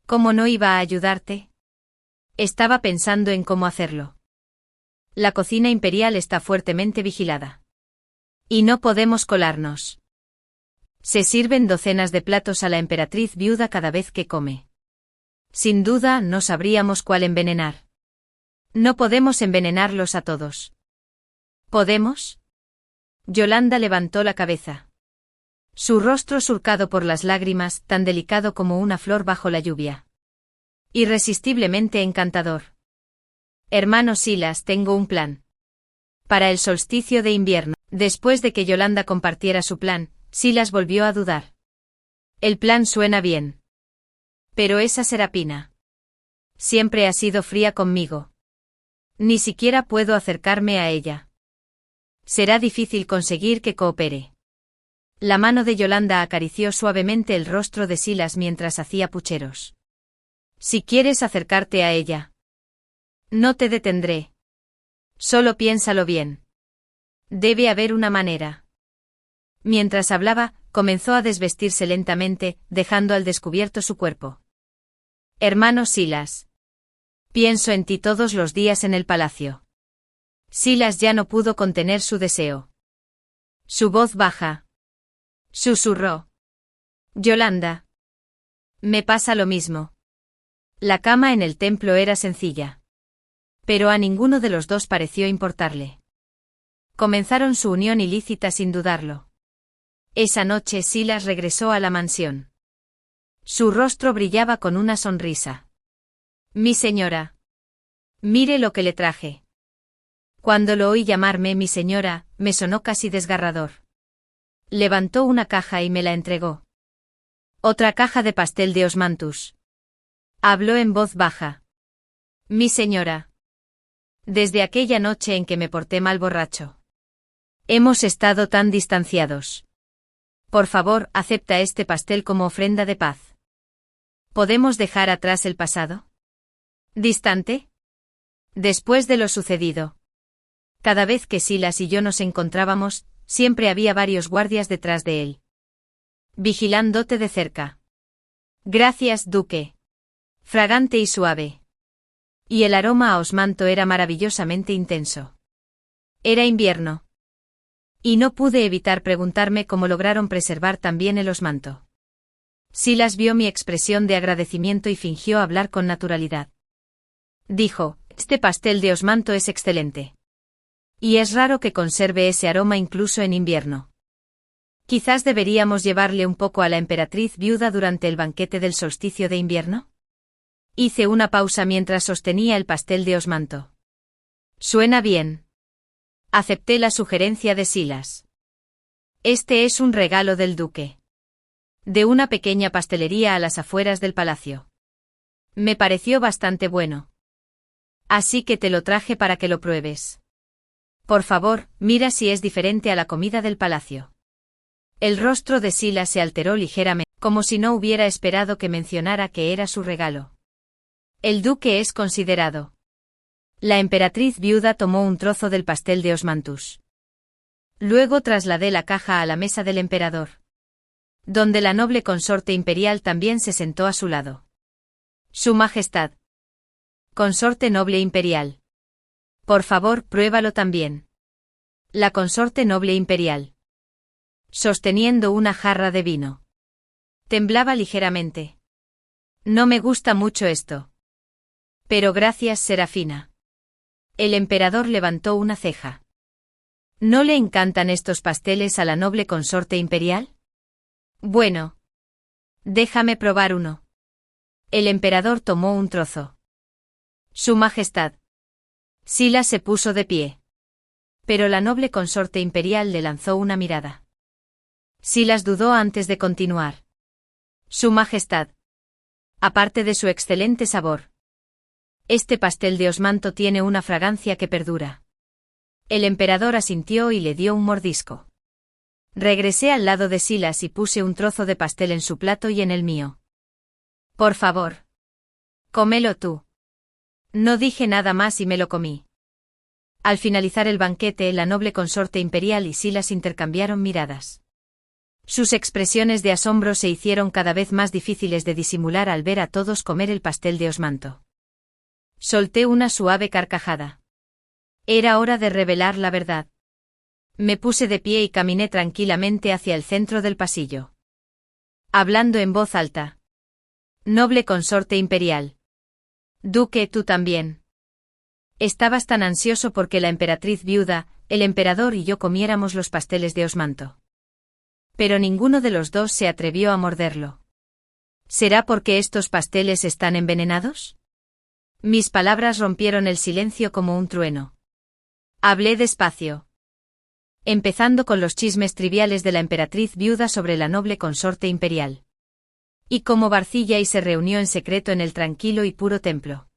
¿Cómo no iba a ayudarte? Estaba pensando en cómo hacerlo. La cocina imperial está fuertemente vigilada. Y no podemos colarnos. Se sirven docenas de platos a la emperatriz viuda cada vez que come. Sin duda no sabríamos cuál envenenar. No podemos envenenarlos a todos. ¿Podemos? Yolanda levantó la cabeza. Su rostro surcado por las lágrimas, tan delicado como una flor bajo la lluvia. Irresistiblemente encantador. Hermano Silas, tengo un plan. Para el solsticio de invierno. Después de que Yolanda compartiera su plan, Silas volvió a dudar. El plan suena bien. Pero esa Serapina. Siempre ha sido fría conmigo. Ni siquiera puedo acercarme a ella. Será difícil conseguir que coopere. La mano de Yolanda acarició suavemente el rostro de Silas mientras hacía pucheros. Si quieres acercarte a ella. No te detendré. Solo piénsalo bien. Debe haber una manera. Mientras hablaba, comenzó a desvestirse lentamente, dejando al descubierto su cuerpo. Hermano Silas. Pienso en ti todos los días en el palacio. Silas ya no pudo contener su deseo. Su voz baja. Susurró. Yolanda. Me pasa lo mismo. La cama en el templo era sencilla. Pero a ninguno de los dos pareció importarle. Comenzaron su unión ilícita sin dudarlo. Esa noche Silas regresó a la mansión. Su rostro brillaba con una sonrisa. Mi señora. Mire lo que le traje. Cuando lo oí llamarme mi señora, me sonó casi desgarrador. Levantó una caja y me la entregó. Otra caja de pastel de Osmanthus. Habló en voz baja. Mi señora. Desde aquella noche en que me porté mal borracho. Hemos estado tan distanciados. Por favor, acepta este pastel como ofrenda de paz. ¿Podemos dejar atrás el pasado? ¿Distante? Después de lo sucedido. Cada vez que Silas y yo nos encontrábamos, siempre había varios guardias detrás de él. Vigilándote de cerca. Gracias, duque. Fragante y suave. Y el aroma a osmanto era maravillosamente intenso. Era invierno. Y no pude evitar preguntarme cómo lograron preservar tan bien el osmanto. Silas vio mi expresión de agradecimiento y fingió hablar con naturalidad. Dijo, este pastel de osmanto es excelente. Y es raro que conserve ese aroma incluso en invierno. Quizás deberíamos llevarle un poco a la emperatriz viuda durante el banquete del solsticio de invierno. Hice una pausa mientras sostenía el pastel de osmanto. Suena bien. Acepté la sugerencia de Silas. Este es un regalo del duque. De una pequeña pastelería a las afueras del palacio. Me pareció bastante bueno. Así que te lo traje para que lo pruebes. Por favor, mira si es diferente a la comida del palacio. El rostro de Silas se alteró ligeramente, como si no hubiera esperado que mencionara que era su regalo. El duque es considerado. La emperatriz viuda tomó un trozo del pastel de Osmanthus. Luego trasladé la caja a la mesa del emperador, donde la noble consorte imperial también se sentó a su lado. Su Majestad. Consorte noble imperial. Por favor, pruébalo también. La consorte noble imperial, sosteniendo una jarra de vino, temblaba ligeramente. No me gusta mucho esto. Pero gracias, Serafina. El emperador levantó una ceja. ¿No le encantan estos pasteles a la noble consorte imperial? Bueno. Déjame probar uno. El emperador tomó un trozo. Su Majestad. Silas se puso de pie. Pero la noble consorte imperial le lanzó una mirada. Silas dudó antes de continuar. Su Majestad. Aparte de su excelente sabor, este pastel de Osmanto tiene una fragancia que perdura. El emperador asintió y le dio un mordisco. Regresé al lado de Silas y puse un trozo de pastel en su plato y en el mío. Por favor. Cómelo tú. No dije nada más y me lo comí. Al finalizar el banquete, la noble consorte imperial y Silas intercambiaron miradas. Sus expresiones de asombro se hicieron cada vez más difíciles de disimular al ver a todos comer el pastel de Osmanto. Solté una suave carcajada. Era hora de revelar la verdad. Me puse de pie y caminé tranquilamente hacia el centro del pasillo, hablando en voz alta. Noble consorte imperial. Duque, tú también. Estabas tan ansioso porque la emperatriz viuda, el emperador y yo comiéramos los pasteles de Osmanto. Pero ninguno de los dos se atrevió a morderlo. ¿Será porque estos pasteles están envenenados? Mis palabras rompieron el silencio como un trueno. Hablé despacio, empezando con los chismes triviales de la emperatriz viuda sobre la noble consorte imperial. Y cómo Barcillai se reunió en secreto en el tranquilo y puro templo,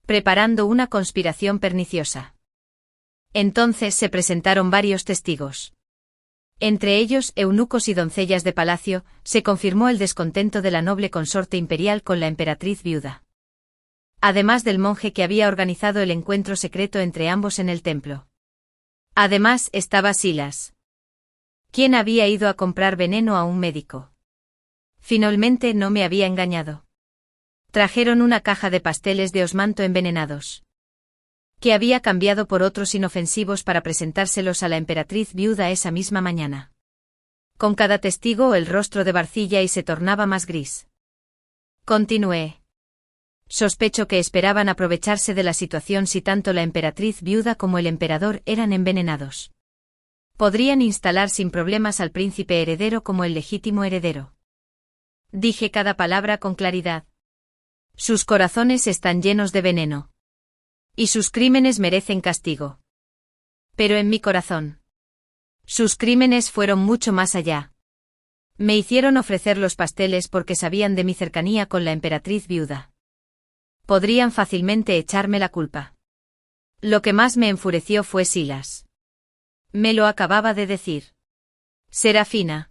preparando una conspiración perniciosa. Entonces se presentaron varios testigos. Entre ellos, eunucos y doncellas de palacio, se confirmó el descontento de la noble consorte imperial con la emperatriz viuda. Además del monje que había organizado el encuentro secreto entre ambos en el templo. Además estaba Silas, quien había ido a comprar veneno a un médico. Finalmente no me había engañado. Trajeron una caja de pasteles de Osmanto envenenados, que había cambiado por otros inofensivos para presentárselos a la emperatriz viuda esa misma mañana. Con cada testigo el rostro de Barcillai se tornaba más gris. Continué. Sospecho que esperaban aprovecharse de la situación si tanto la emperatriz viuda como el emperador eran envenenados. Podrían instalar sin problemas al príncipe heredero como el legítimo heredero. Dije cada palabra con claridad. Sus corazones están llenos de veneno. Y sus crímenes merecen castigo. Pero en mi corazón, sus crímenes fueron mucho más allá. Me hicieron ofrecer los pasteles porque sabían de mi cercanía con la emperatriz viuda. Podrían fácilmente echarme la culpa. Lo que más me enfureció fue Silas. Me lo acababa de decir. Serafina.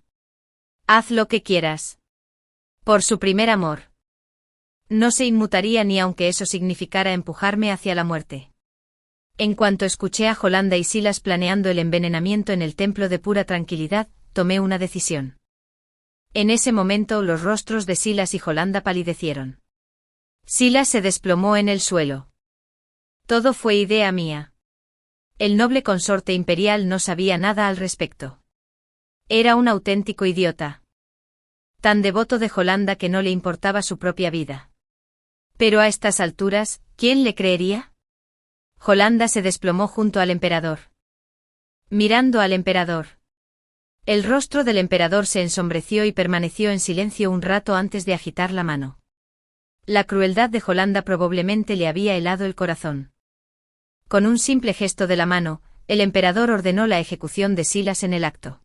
Haz lo que quieras. Por su primer amor. No se inmutaría ni aunque eso significara empujarme hacia la muerte. En cuanto escuché a Yolanda y Silas planeando el envenenamiento en el templo de pura tranquilidad, tomé una decisión. En ese momento los rostros de Silas y Yolanda palidecieron. Silas se desplomó en el suelo. Todo fue idea mía. El noble consorte imperial no sabía nada al respecto. Era un auténtico idiota. Tan devoto de Yolanda que no le importaba su propia vida. Pero a estas alturas, ¿quién le creería? Yolanda se desplomó junto al emperador. Mirando al emperador. El rostro del emperador se ensombreció y permaneció en silencio un rato antes de agitar la mano. La crueldad de Yolanda probablemente le había helado el corazón. Con un simple gesto de la mano, el emperador ordenó la ejecución de Silas en el acto.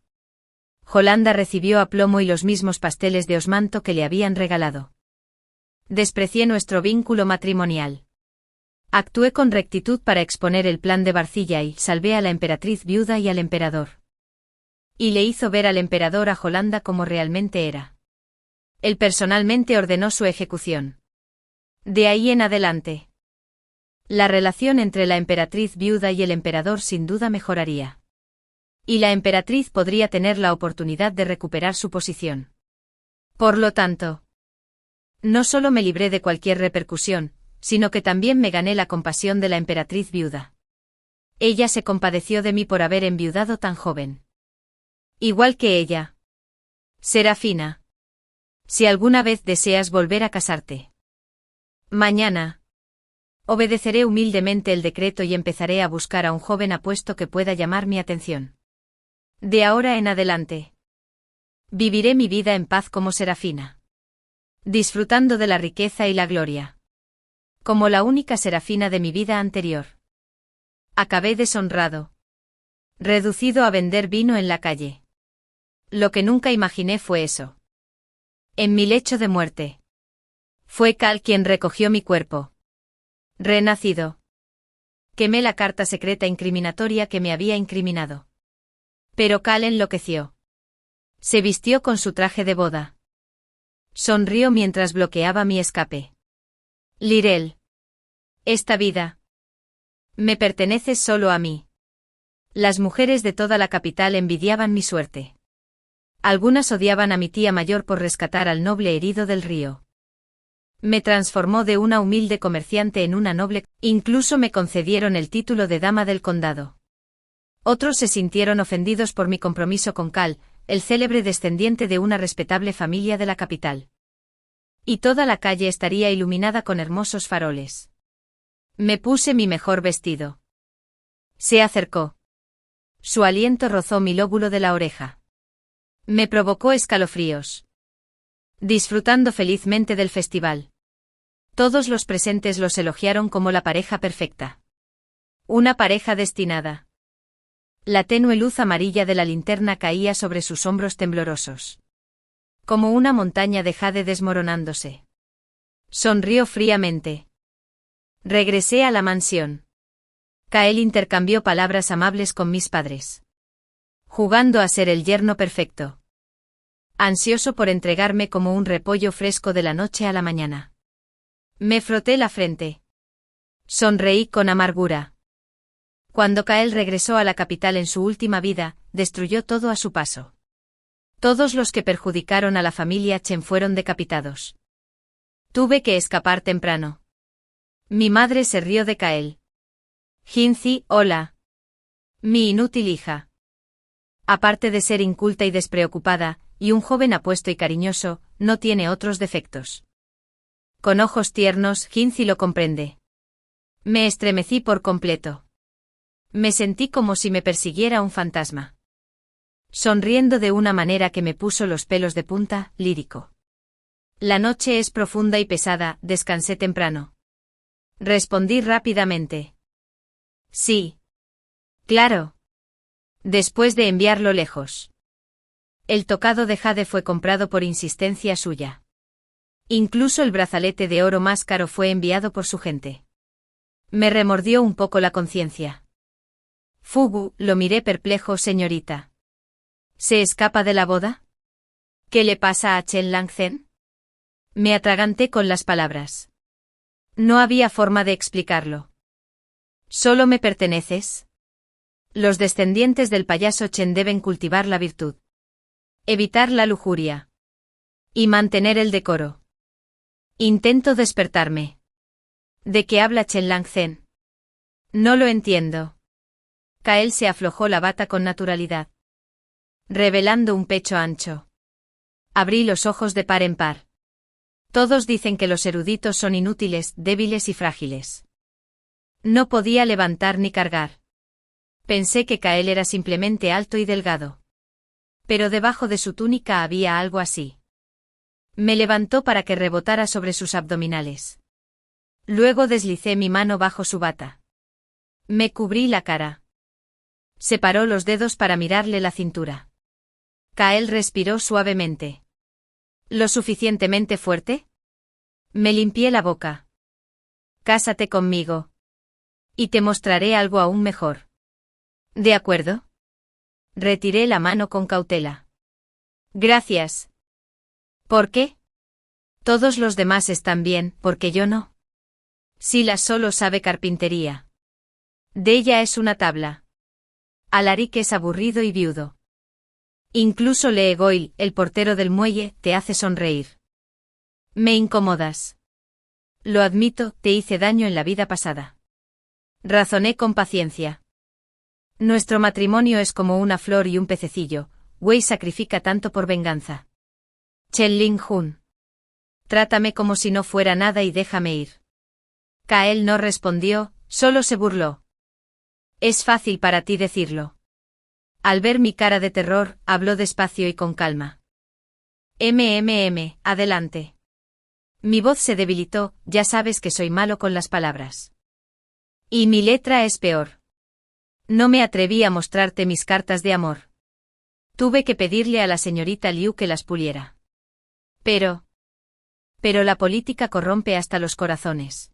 Yolanda recibió a plomo y los mismos pasteles de Osmanto que le habían regalado. Desprecié nuestro vínculo matrimonial. Actué con rectitud para exponer el plan de Barcillai, salvé a la emperatriz viuda y al emperador. Y le hizo ver al emperador a Yolanda como realmente era. Él personalmente ordenó su ejecución. De ahí en adelante, La relación entre la emperatriz viuda y el emperador sin duda mejoraría. Y la emperatriz podría tener la oportunidad de recuperar su posición. Por lo tanto, no solo me libré de cualquier repercusión, sino que también me gané la compasión de la emperatriz viuda. Ella se compadeció de mí por haber enviudado tan joven. Igual que ella. Serafina. Si alguna vez deseas volver a casarte. Mañana. Obedeceré humildemente el decreto y empezaré a buscar a un joven apuesto que pueda llamar mi atención. De ahora en adelante. Viviré mi vida en paz como Serafina. Disfrutando de la riqueza y la gloria. Como la única Serafina de mi vida anterior. Acabé deshonrado. Reducido a vender vino en la calle. Lo que nunca imaginé fue eso. En mi lecho de muerte. Fue Cal quien recogió mi cuerpo. Renacido. Quemé la carta secreta incriminatoria que me había incriminado. Pero Cal enloqueció. Se vistió con su traje de boda. Sonrió mientras bloqueaba mi escape. Lirel. Esta vida. Me pertenece solo a mí. Las mujeres de toda la capital envidiaban mi suerte. Algunas odiaban a mi tía mayor por rescatar al noble herido del río. Me transformó de una humilde comerciante en una noble, incluso me concedieron el título de dama del condado. Otros se sintieron ofendidos por mi compromiso con Cal, el célebre descendiente de una respetable familia de la capital. Y toda la calle estaría iluminada con hermosos faroles. Me puse mi mejor vestido. Se acercó. Su aliento rozó mi lóbulo de la oreja. Me provocó escalofríos. Disfrutando felizmente del festival. Todos los presentes los elogiaron como la pareja perfecta. Una pareja destinada. La tenue luz amarilla de la linterna caía sobre sus hombros temblorosos. Como una montaña de jade desmoronándose. Sonrió fríamente. Regresé a la mansión. Kael intercambió palabras amables con mis padres. Jugando a ser el yerno perfecto. Ansioso por entregarme como un repollo fresco de la noche a la mañana. Me froté la frente. Sonreí con amargura. Cuando Kael regresó a la capital en su última vida, destruyó todo a su paso. Todos los que perjudicaron a la familia Chen fueron decapitados. Tuve que escapar temprano. Mi madre se rió de Kael. Jinzi, hola. Mi inútil hija. Aparte de ser inculta y despreocupada, y un joven apuesto y cariñoso, no tiene otros defectos. Con ojos tiernos, Jinzi lo comprende. Me estremecí por completo. Me sentí como si me persiguiera un fantasma. Sonriendo de una manera que me puso los pelos de punta, lírico. La noche es profunda y pesada, descansé temprano. Respondí rápidamente. Sí. Claro. Después de enviarlo lejos. El tocado de jade fue comprado por insistencia suya. Incluso el brazalete de oro más caro fue enviado por su gente. Me remordió un poco la conciencia. Fugu, lo miré perplejo, señorita. ¿Se escapa de la boda? ¿Qué le pasa a Chen Langzhen? Me atraganté con las palabras. No había forma de explicarlo. ¿Solo me perteneces? Los descendientes del payaso Chen deben cultivar la virtud. Evitar la lujuria. Y mantener el decoro. Intento despertarme. ¿De qué habla Chen Langzhen? No lo entiendo. Kael se aflojó la bata con naturalidad. Revelando un pecho ancho. Abrí los ojos de par en par. Todos dicen que los eruditos son inútiles, débiles y frágiles. No podía levantar ni cargar. Pensé que Kael era simplemente alto y delgado. Pero debajo de su túnica había algo así. Me levantó para que rebotara sobre sus abdominales. Luego deslicé mi mano bajo su bata. Me cubrí la cara. Separó los dedos para mirarle la cintura. Kael respiró suavemente. ¿Lo suficientemente fuerte? Me limpié la boca. Cásate conmigo. Y te mostraré algo aún mejor. ¿De acuerdo? Retiré la mano con cautela. Gracias. ¿Por qué? Todos los demás están bien, porque yo no. Silas solo sabe carpintería. De ella es una tabla. Alaric es aburrido y viudo. Incluso Lee Goyle, el portero del muelle, te hace sonreír. Me incomodas. Lo admito, te hice daño en la vida pasada. Razoné con paciencia. Nuestro matrimonio es como una flor y un pececillo, Wei sacrifica tanto por venganza. Chen Ling Jun. Trátame como si no fuera nada y déjame ir. Kael no respondió, solo se burló. Es fácil para ti decirlo. Al ver mi cara de terror, habló despacio y con calma. Adelante. Mi voz se debilitó, ya sabes que soy malo con las palabras. Y mi letra es peor. No me atreví a mostrarte mis cartas de amor. Tuve que pedirle a la señorita Liu que las puliera. Pero la política corrompe hasta los corazones.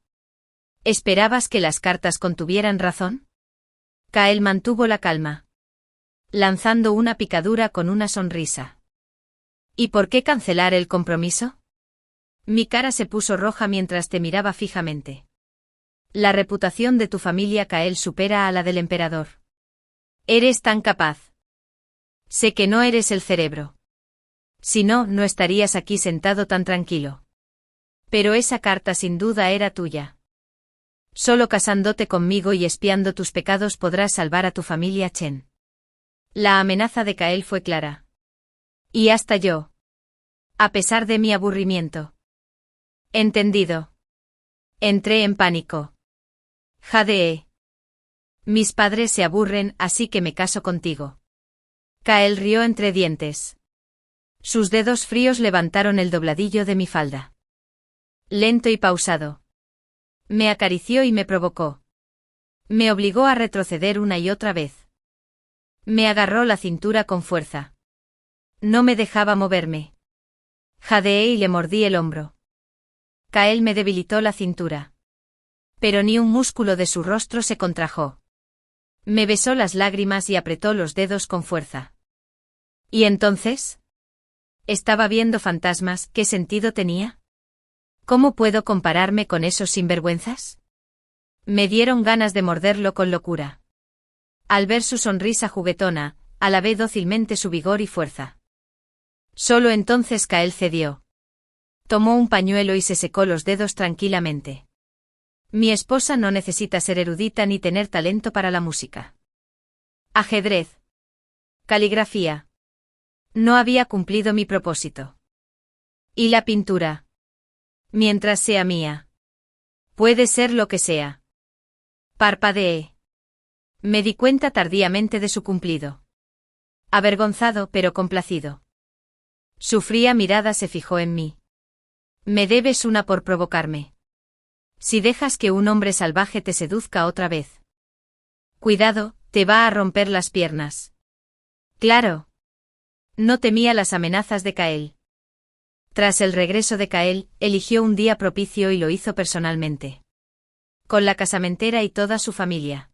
¿Esperabas que las cartas contuvieran razón? Kael mantuvo la calma, lanzando una picadura con una sonrisa. ¿Y por qué cancelar el compromiso? Mi cara se puso roja mientras te miraba fijamente. La reputación de tu familia Kael supera a la del emperador. Eres tan capaz. Sé que no eres el cerebro. Si no, no estarías aquí sentado tan tranquilo. Pero esa carta sin duda era tuya. Solo casándote conmigo y espiando tus pecados podrás salvar a tu familia Chen. La amenaza de Kael fue clara. Y hasta yo. A pesar de mi aburrimiento. Entendido. Entré en pánico. Jadee. Mis padres se aburren, así que me caso contigo. Kael rió entre dientes. Sus dedos fríos levantaron el dobladillo de mi falda. Lento y pausado. Me acarició y me provocó. Me obligó a retroceder una y otra vez. Me agarró la cintura con fuerza. No me dejaba moverme. Jadeé y le mordí el hombro. Kael me debilitó la cintura. Pero ni un músculo de su rostro se contrajo. Me besó las lágrimas y apretó los dedos con fuerza. ¿Y entonces? ¿Estaba viendo fantasmas? ¿Qué sentido tenía? ¿Cómo puedo compararme con esos sinvergüenzas? Me dieron ganas de morderlo con locura. Al ver su sonrisa juguetona, alabé dócilmente su vigor y fuerza. Solo entonces Kael cedió. Tomó un pañuelo y se secó los dedos tranquilamente. Mi esposa no necesita ser erudita ni tener talento para la música. Ajedrez. Caligrafía. No había cumplido mi propósito. ¿Y la pintura? Mientras sea mía. Puede ser lo que sea. Parpadeé. Me di cuenta tardíamente de su cumplido. Avergonzado pero complacido. Su fría mirada se fijó en mí. Me debes una por provocarme. Si dejas que un hombre salvaje te seduzca otra vez. Cuidado, te va a romper las piernas. Claro. No temía las amenazas de Kael. Tras el regreso de Kael, eligió un día propicio y lo hizo personalmente. Con la casamentera y toda su familia.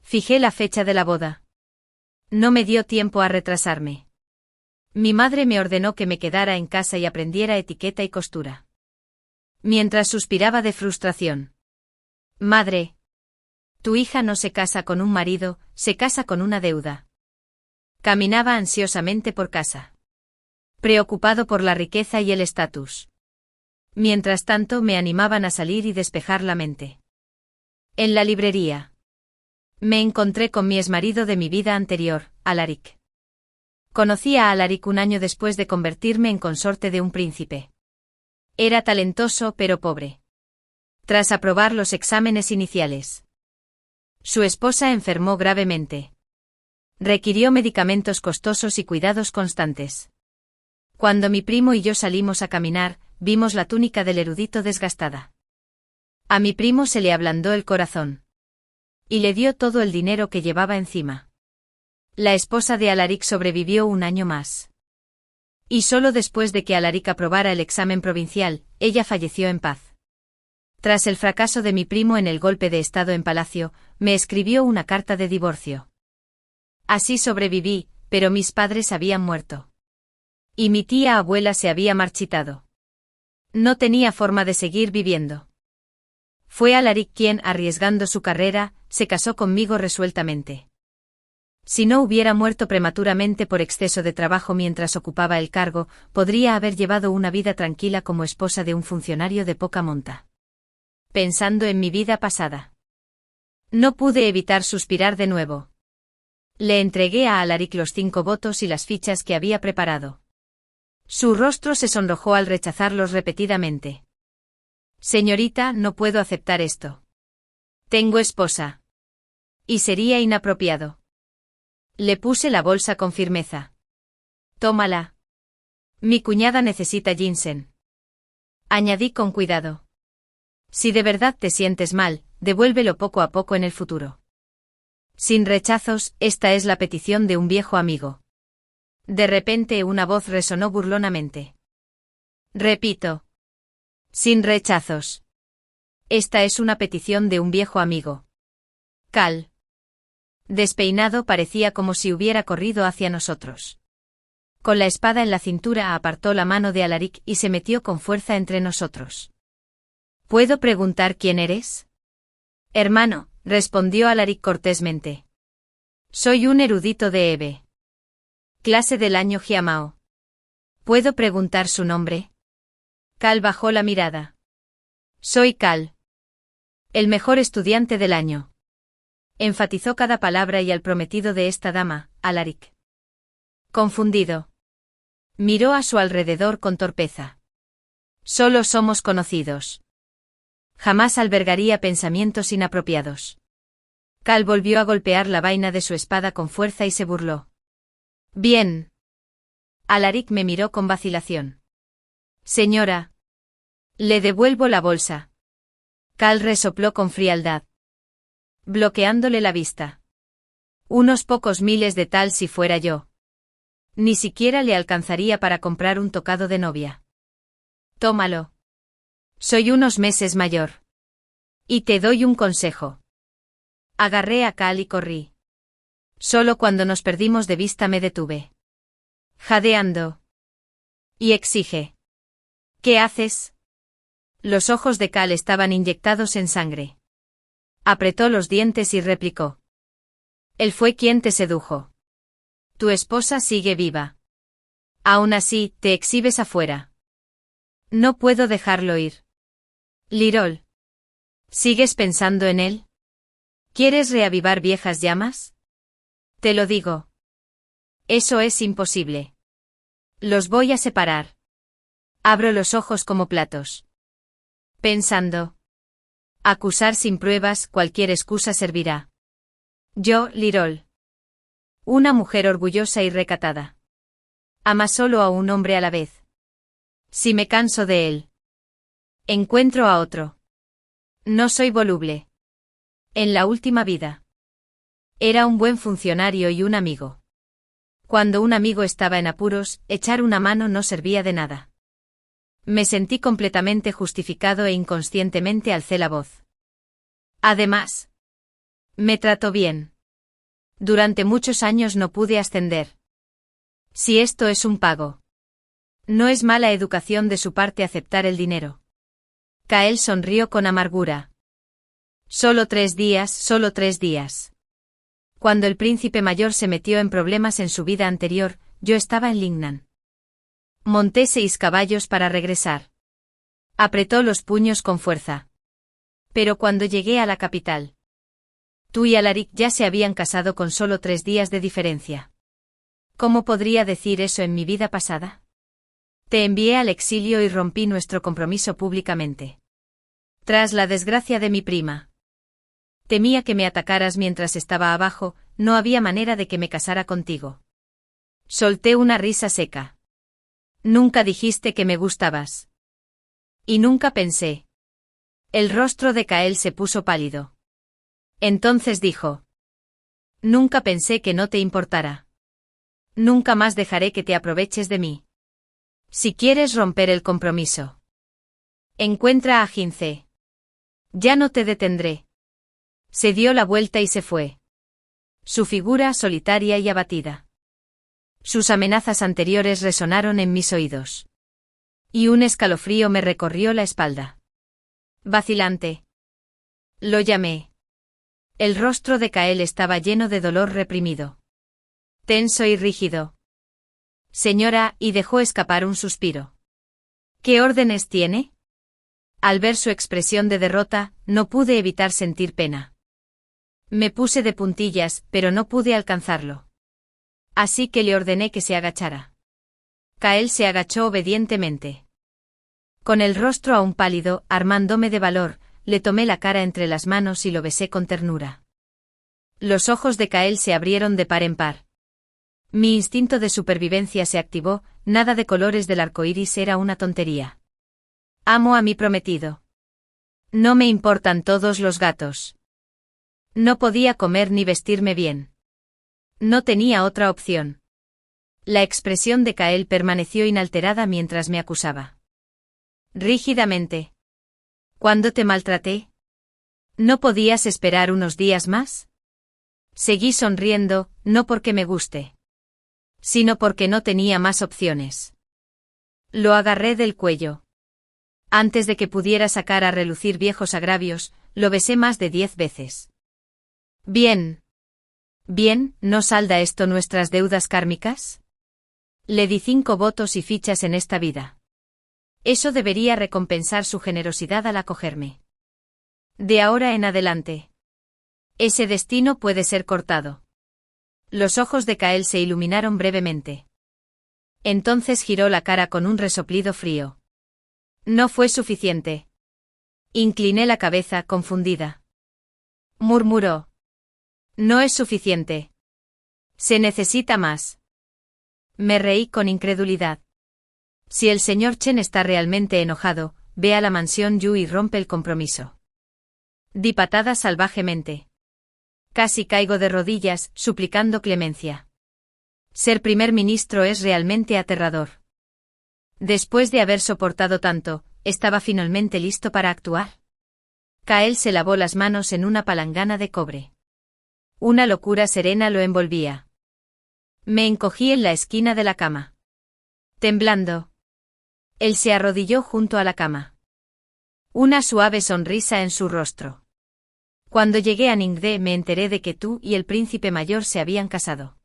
Fijé la fecha de la boda. No me dio tiempo a retrasarme. Mi madre me ordenó que me quedara en casa y aprendiera etiqueta y costura. Mientras suspiraba de frustración. Madre. Tu hija no se casa con un marido, se casa con una deuda. Caminaba ansiosamente por casa. Preocupado por la riqueza y el estatus. Mientras tanto me animaban a salir y despejar la mente. En la librería. Me encontré con mi exmarido de mi vida anterior, Alaric. Conocí a Alaric un año después de convertirme en consorte de un príncipe. Era talentoso pero pobre. Tras aprobar los exámenes iniciales. Su esposa enfermó gravemente. Requirió medicamentos costosos y cuidados constantes. Cuando mi primo y yo salimos a caminar, vimos la túnica del erudito desgastada. A mi primo se le ablandó el corazón. Y le dio todo el dinero que llevaba encima. La esposa de Alaric sobrevivió un año más. Y solo después de que Alaric aprobara el examen provincial, ella falleció en paz. Tras el fracaso de mi primo en el golpe de estado en Palacio, me escribió una carta de divorcio. Así sobreviví, pero mis padres habían muerto. Y mi tía abuela se había marchitado. No tenía forma de seguir viviendo. Fue Alaric quien, arriesgando su carrera, se casó conmigo resueltamente. Si no hubiera muerto prematuramente por exceso de trabajo mientras ocupaba el cargo, podría haber llevado una vida tranquila como esposa de un funcionario de poca monta. Pensando en mi vida pasada, no pude evitar suspirar de nuevo. Le entregué a Alaric los 5 votos y las fichas que había preparado. Su rostro se sonrojó al rechazarlos repetidamente. Señorita, no puedo aceptar esto. Tengo esposa. Y sería inapropiado. Le puse la bolsa con firmeza. Tómala. Mi cuñada necesita ginseng. Añadí con cuidado. Si de verdad te sientes mal, devuélvelo poco a poco en el futuro. Sin rechazos, esta es la petición de un viejo amigo. De repente una voz resonó burlonamente. Repito. Sin rechazos. Esta es una petición de un viejo amigo. Cal. Despeinado parecía como si hubiera corrido hacia nosotros. Con la espada en la cintura apartó la mano de Alaric y se metió con fuerza entre nosotros. ¿Puedo preguntar quién eres? Hermano, respondió Alaric cortésmente. Soy un erudito de Ebe. Clase del año Giamao. ¿Puedo preguntar su nombre? Cal bajó la mirada. Soy Cal. El mejor estudiante del año. Enfatizó cada palabra y al prometido de esta dama, Alaric. Confundido. Miró a su alrededor con torpeza. Solo somos conocidos. Jamás albergaría pensamientos inapropiados. Cal volvió a golpear la vaina de su espada con fuerza y se burló. Bien. Alaric me miró con vacilación. Señora. Le devuelvo la bolsa. Cal resopló con frialdad, bloqueándole la vista. Unos pocos miles de tal si fuera yo. Ni siquiera le alcanzaría para comprar un tocado de novia. Tómalo. Soy unos meses mayor. Y te doy un consejo. Agarré a Cal y corrí. Solo cuando nos perdimos de vista me detuve. Jadeando. Y exige. ¿Qué haces? Los ojos de Cal estaban inyectados en sangre. Apretó los dientes y replicó. Él fue quien te sedujo. Tu esposa sigue viva. Aún así, te exhibes afuera. No puedo dejarlo ir. Lirol. ¿Sigues pensando en él? ¿Quieres reavivar viejas llamas? Te lo digo. Eso es imposible. Los voy a separar. Abro los ojos como platos. Pensando. Acusar sin pruebas, cualquier excusa servirá. Yo, Lirol. Una mujer orgullosa y recatada. Ama solo a un hombre a la vez. Si me canso de él, encuentro a otro. No soy voluble. En la última vida. Era un buen funcionario y un amigo. Cuando un amigo estaba en apuros, echar una mano no servía de nada. Me sentí completamente justificado e inconscientemente alcé la voz. Además, me trató bien. Durante muchos años no pude ascender. Si esto es un pago. No es mala educación de su parte aceptar el dinero. Kael sonrió con amargura. Solo 3 días, solo 3 días. Cuando el príncipe mayor se metió en problemas en su vida anterior, yo estaba en Lingnan. Monté 6 caballos para regresar. Apretó los puños con fuerza. Pero cuando llegué a la capital, tú y Alaric ya se habían casado con solo 3 días de diferencia. ¿Cómo podría decir eso en mi vida pasada? Te envié al exilio y rompí nuestro compromiso públicamente. Tras la desgracia de mi prima. Temía que me atacaras mientras estaba abajo, no había manera de que me casara contigo. Solté una risa seca. Nunca dijiste que me gustabas. Y nunca pensé. El rostro de Kael se puso pálido. Entonces dijo. Nunca pensé que no te importara. Nunca más dejaré que te aproveches de mí. Si quieres romper el compromiso, encuentra a Gince. Ya no te detendré. Se dio la vuelta y se fue. Su figura solitaria y abatida. Sus amenazas anteriores resonaron en mis oídos. Y un escalofrío me recorrió la espalda. Vacilante. Lo llamé. El rostro de Kael estaba lleno de dolor reprimido. Tenso y rígido. Señora, y dejó escapar un suspiro. ¿Qué órdenes tiene? Al ver su expresión de derrota, no pude evitar sentir pena. Me puse de puntillas, pero no pude alcanzarlo. Así que le ordené que se agachara. Kael se agachó obedientemente. Con el rostro aún pálido, armándome de valor, le tomé la cara entre las manos y lo besé con ternura. Los ojos de Kael se abrieron de par en par. Mi instinto de supervivencia se activó, nada de colores del arco iris era una tontería. Amo a mi prometido. No me importan todos los gatos. No podía comer ni vestirme bien. No tenía otra opción. La expresión de Kael permaneció inalterada mientras me acusaba. Rígidamente. ¿Cuándo te maltraté? ¿No podías esperar unos días más? Seguí sonriendo, no porque me guste, sino porque no tenía más opciones. Lo agarré del cuello. Antes de que pudiera sacar a relucir viejos agravios, lo besé más de 10 veces. Bien. Bien, ¿no salda esto nuestras deudas kármicas? Le di 5 votos y fichas en esta vida. Eso debería recompensar su generosidad al acogerme. De ahora en adelante. Ese destino puede ser cortado. Los ojos de Kael se iluminaron brevemente. Entonces giró la cara con un resoplido frío. No fue suficiente. Incliné la cabeza, confundida. Murmuró. No es suficiente. Se necesita más. Me reí con incredulidad. Si el señor Chen está realmente enojado, ve a la mansión Yu y rompe el compromiso. Di patadas salvajemente. Casi caigo de rodillas, suplicando clemencia. Ser primer ministro es realmente aterrador. Después de haber soportado tanto, estaba finalmente listo para actuar. Kael se lavó las manos en una palangana de cobre. Una locura serena lo envolvía. Me encogí en la esquina de la cama. Temblando. Él se arrodilló junto a la cama. Una suave sonrisa en su rostro. Cuando llegué a Ningde me enteré de que tú y el príncipe mayor se habían casado.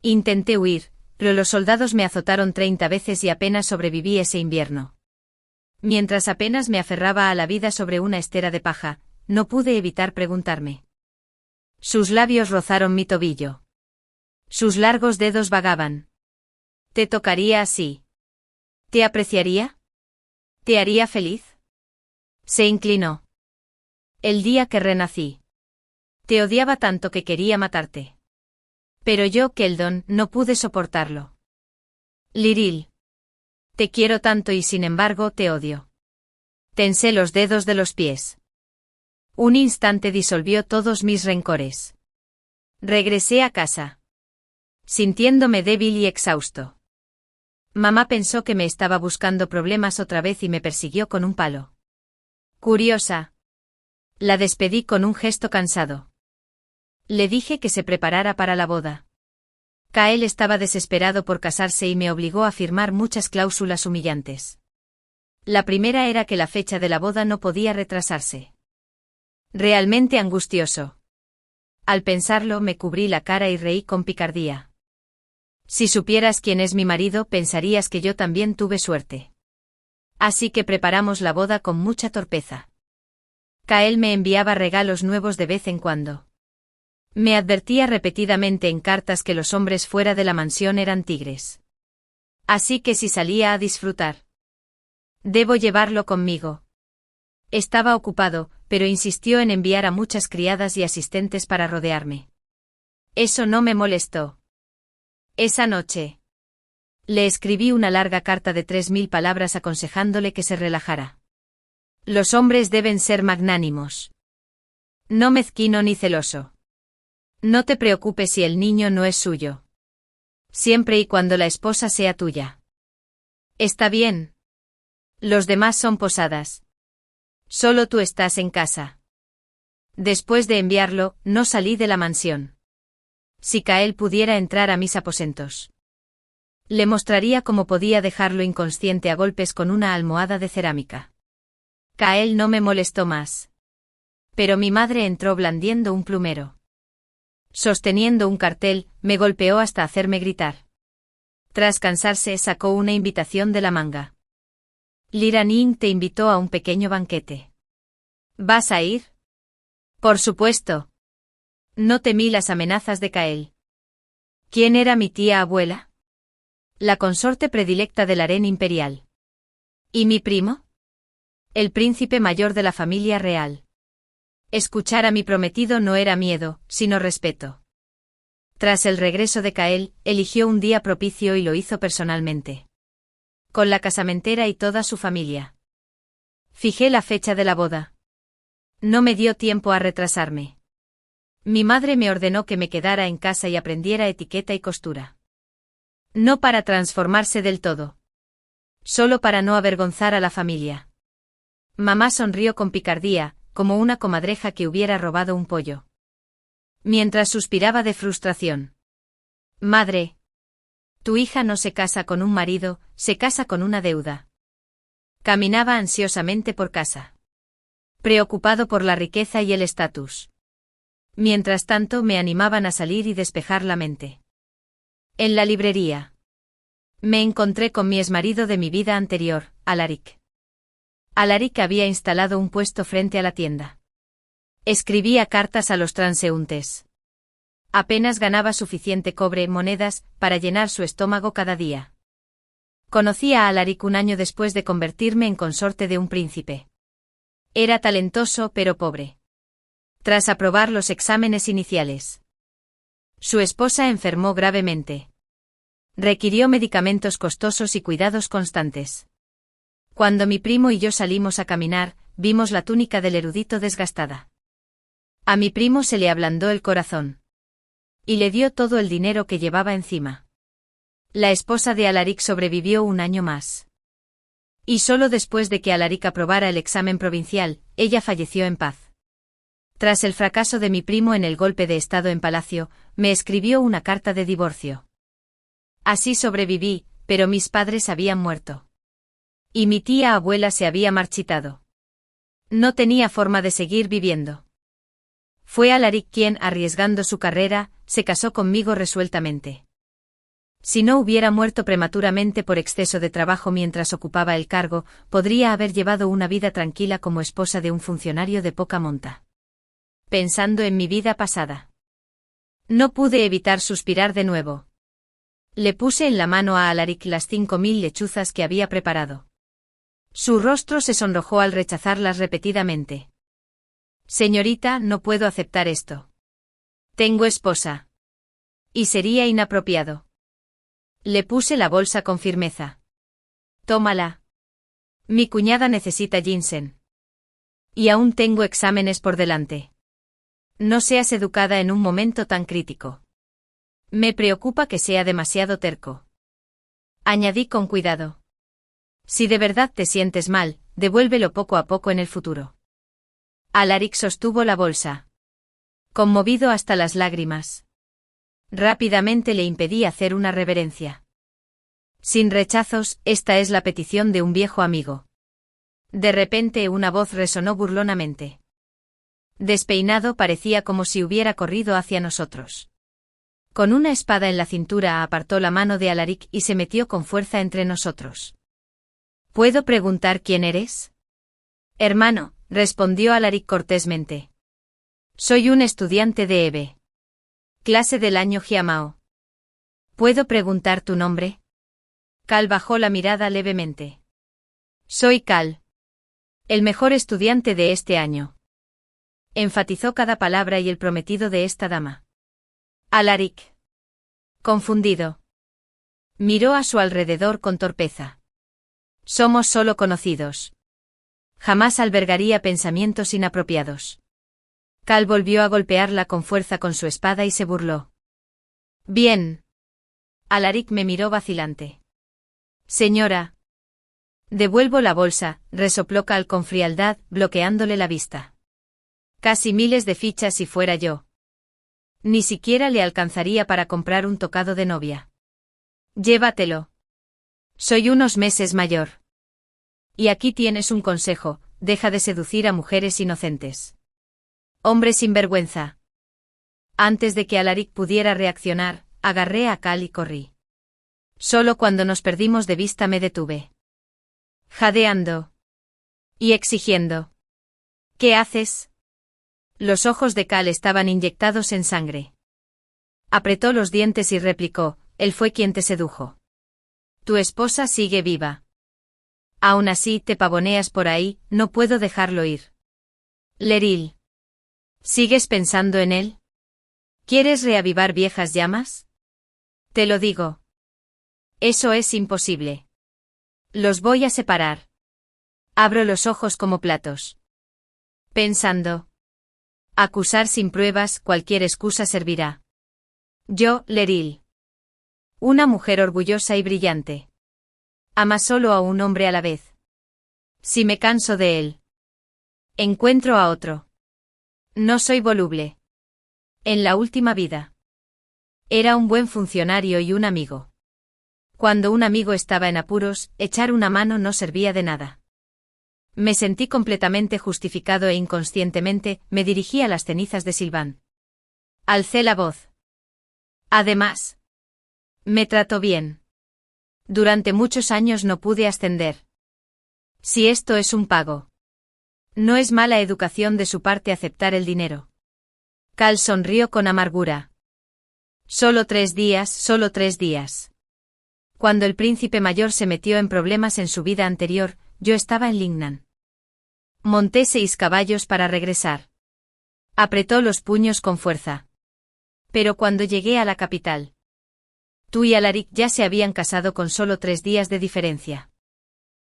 Intenté huir, pero los soldados me azotaron 30 veces y apenas sobreviví ese invierno. Mientras apenas me aferraba a la vida sobre una estera de paja, no pude evitar preguntarme. Sus labios rozaron mi tobillo. Sus largos dedos vagaban. ¿Te tocaría así? ¿Te apreciaría? ¿Te haría feliz? Se inclinó. El día que renací. Te odiaba tanto que quería matarte. Pero yo, Keldon, no pude soportarlo. Liril. Te quiero tanto y sin embargo te odio. Tensé los dedos de los pies. Un instante disolvió todos mis rencores. Regresé a casa, sintiéndome débil y exhausto. Mamá pensó que me estaba buscando problemas otra vez y me persiguió con un palo. Curiosa. La despedí con un gesto cansado. Le dije que se preparara para la boda. Kael estaba desesperado por casarse y me obligó a firmar muchas cláusulas humillantes. La primera era que la fecha de la boda no podía retrasarse. Realmente angustioso. Al pensarlo me cubrí la cara y reí con picardía. Si supieras quién es mi marido, pensarías que yo también tuve suerte. Así que preparamos la boda con mucha torpeza. Kael me enviaba regalos nuevos de vez en cuando. Me advertía repetidamente en cartas que los hombres fuera de la mansión eran tigres. Así que si salía a disfrutar, debo llevarlo conmigo. Estaba ocupado, pero insistió en enviar a muchas criadas y asistentes para rodearme. Eso no me molestó. Esa noche le escribí una larga carta de 3000 palabras aconsejándole que se relajara. Los hombres deben ser magnánimos. No mezquino ni celoso. No te preocupes si el niño no es suyo. Siempre y cuando la esposa sea tuya. Está bien. Los demás son posadas. Solo tú estás en casa. Después de enviarlo, no salí de la mansión. Si Kael pudiera entrar a mis aposentos, le mostraría cómo podía dejarlo inconsciente a golpes con una almohada de cerámica. Kael no me molestó más. Pero mi madre entró blandiendo un plumero. Sosteniendo un cartel, me golpeó hasta hacerme gritar. Tras cansarse, sacó una invitación de la manga. Lira Ning te invitó a un pequeño banquete. ¿Vas a ir? Por supuesto. No temí las amenazas de Kael. ¿Quién era mi tía abuela? La consorte predilecta del harén imperial. ¿Y mi primo? El príncipe mayor de la familia real. Escuchar a mi prometido no era miedo, sino respeto. Tras el regreso de Kael, eligió un día propicio y lo hizo personalmente. Con la casamentera y toda su familia. Fijé la fecha de la boda. No me dio tiempo a retrasarme. Mi madre me ordenó que me quedara en casa y aprendiera etiqueta y costura. No para transformarse del todo. Solo para no avergonzar a la familia. Mamá sonrió con picardía, como una comadreja que hubiera robado un pollo. Mientras suspiraba de frustración. Madre. Tu hija no se casa con un marido, se casa con una deuda. Caminaba ansiosamente por casa. Preocupado por la riqueza y el estatus. Mientras tanto me animaban a salir y despejar la mente. En la librería. Me encontré con mi exmarido de mi vida anterior, Alaric. Alaric había instalado un puesto frente a la tienda. Escribía cartas a los transeúntes. Apenas ganaba suficiente cobre, monedas, para llenar su estómago cada día. Conocí a Alaric un año después de convertirme en consorte de un príncipe. Era talentoso pero pobre. Tras aprobar los exámenes iniciales. Su esposa enfermó gravemente. Requirió medicamentos costosos y cuidados constantes. Cuando mi primo y yo salimos a caminar, vimos la túnica del erudito desgastada. A mi primo se le ablandó el corazón. Y le dio todo el dinero que llevaba encima. La esposa de Alaric sobrevivió un año más. Y solo después de que Alaric aprobara el examen provincial, ella falleció en paz. Tras el fracaso de mi primo en el golpe de estado en Palacio, me escribió una carta de divorcio. Así sobreviví, pero mis padres habían muerto. Y mi tía abuela se había marchitado. No tenía forma de seguir viviendo. Fue Alaric quien, arriesgando su carrera, se casó conmigo resueltamente. Si no hubiera muerto prematuramente por exceso de trabajo mientras ocupaba el cargo, podría haber llevado una vida tranquila como esposa de un funcionario de poca monta. Pensando en mi vida pasada. No pude evitar suspirar de nuevo. Le puse en la mano a Alaric las 5000 lechuzas que había preparado. Su rostro se sonrojó al rechazarlas repetidamente. Señorita, no puedo aceptar esto. Tengo esposa. Y sería inapropiado. Le puse la bolsa con firmeza. Tómala. Mi cuñada necesita ginseng. Y aún tengo exámenes por delante. No seas educada en un momento tan crítico. Me preocupa que sea demasiado terco. Añadí con cuidado. Si de verdad te sientes mal, devuélvelo poco a poco en el futuro. Alaric sostuvo la bolsa. Conmovido hasta las lágrimas. Rápidamente le impedí hacer una reverencia. Sin rechazos, esta es la petición de un viejo amigo. De repente una voz resonó burlonamente. Despeinado parecía como si hubiera corrido hacia nosotros. Con una espada en la cintura apartó la mano de Alaric y se metió con fuerza entre nosotros. ¿Puedo preguntar quién eres? Hermano, respondió Alaric cortésmente. Soy un estudiante de EVE. Clase del año Jiamao. ¿Puedo preguntar tu nombre? Cal bajó la mirada levemente. Soy Cal. El mejor estudiante de este año. Enfatizó cada palabra y el prometido de esta dama. Alaric. Confundido. Miró a su alrededor con torpeza. Somos solo conocidos. Jamás albergaría pensamientos inapropiados. Cal volvió a golpearla con fuerza con su espada y se burló. Bien. Alaric me miró vacilante. Señora. Devuelvo la bolsa, resopló Cal con frialdad, bloqueándole la vista. Casi miles de fichas si fuera yo. Ni siquiera le alcanzaría para comprar un tocado de novia. Llévatelo. Soy unos meses mayor. Y aquí tienes un consejo, deja de seducir a mujeres inocentes. Hombre sinvergüenza. Antes de que Alaric pudiera reaccionar, agarré a Cal y corrí. Solo cuando nos perdimos de vista me detuve. Jadeando. Y exigiendo. ¿Qué haces? Los ojos de Cal estaban inyectados en sangre. Apretó los dientes y replicó, él fue quien te sedujo. Tu esposa sigue viva. Aún así te pavoneas por ahí, no puedo dejarlo ir. Leril. ¿Sigues pensando en él? ¿Quieres reavivar viejas llamas? Te lo digo. Eso es imposible. Los voy a separar. Abro los ojos como platos. Pensando. Acusar sin pruebas, cualquier excusa servirá. Yo, Leril. Una mujer orgullosa y brillante. Ama solo a un hombre a la vez. Si me canso de él, encuentro a otro. No soy voluble. En la última vida. Era un buen funcionario y un amigo. Cuando un amigo estaba en apuros, echar una mano no servía de nada. Me sentí completamente justificado e inconscientemente me dirigí a las cenizas de Sylvain. Alcé la voz. Además, me trató bien. Durante muchos años no pude ascender. Si esto es un pago. No es mala educación de su parte aceptar el dinero. Cal sonrió con amargura. Solo 3 días, solo 3 días. Cuando el príncipe mayor se metió en problemas en su vida anterior, yo estaba en Lingnan. Monté 6 caballos para regresar. Apretó los puños con fuerza. Pero cuando llegué a la capital. Tú y Alaric ya se habían casado con solo 3 días de diferencia.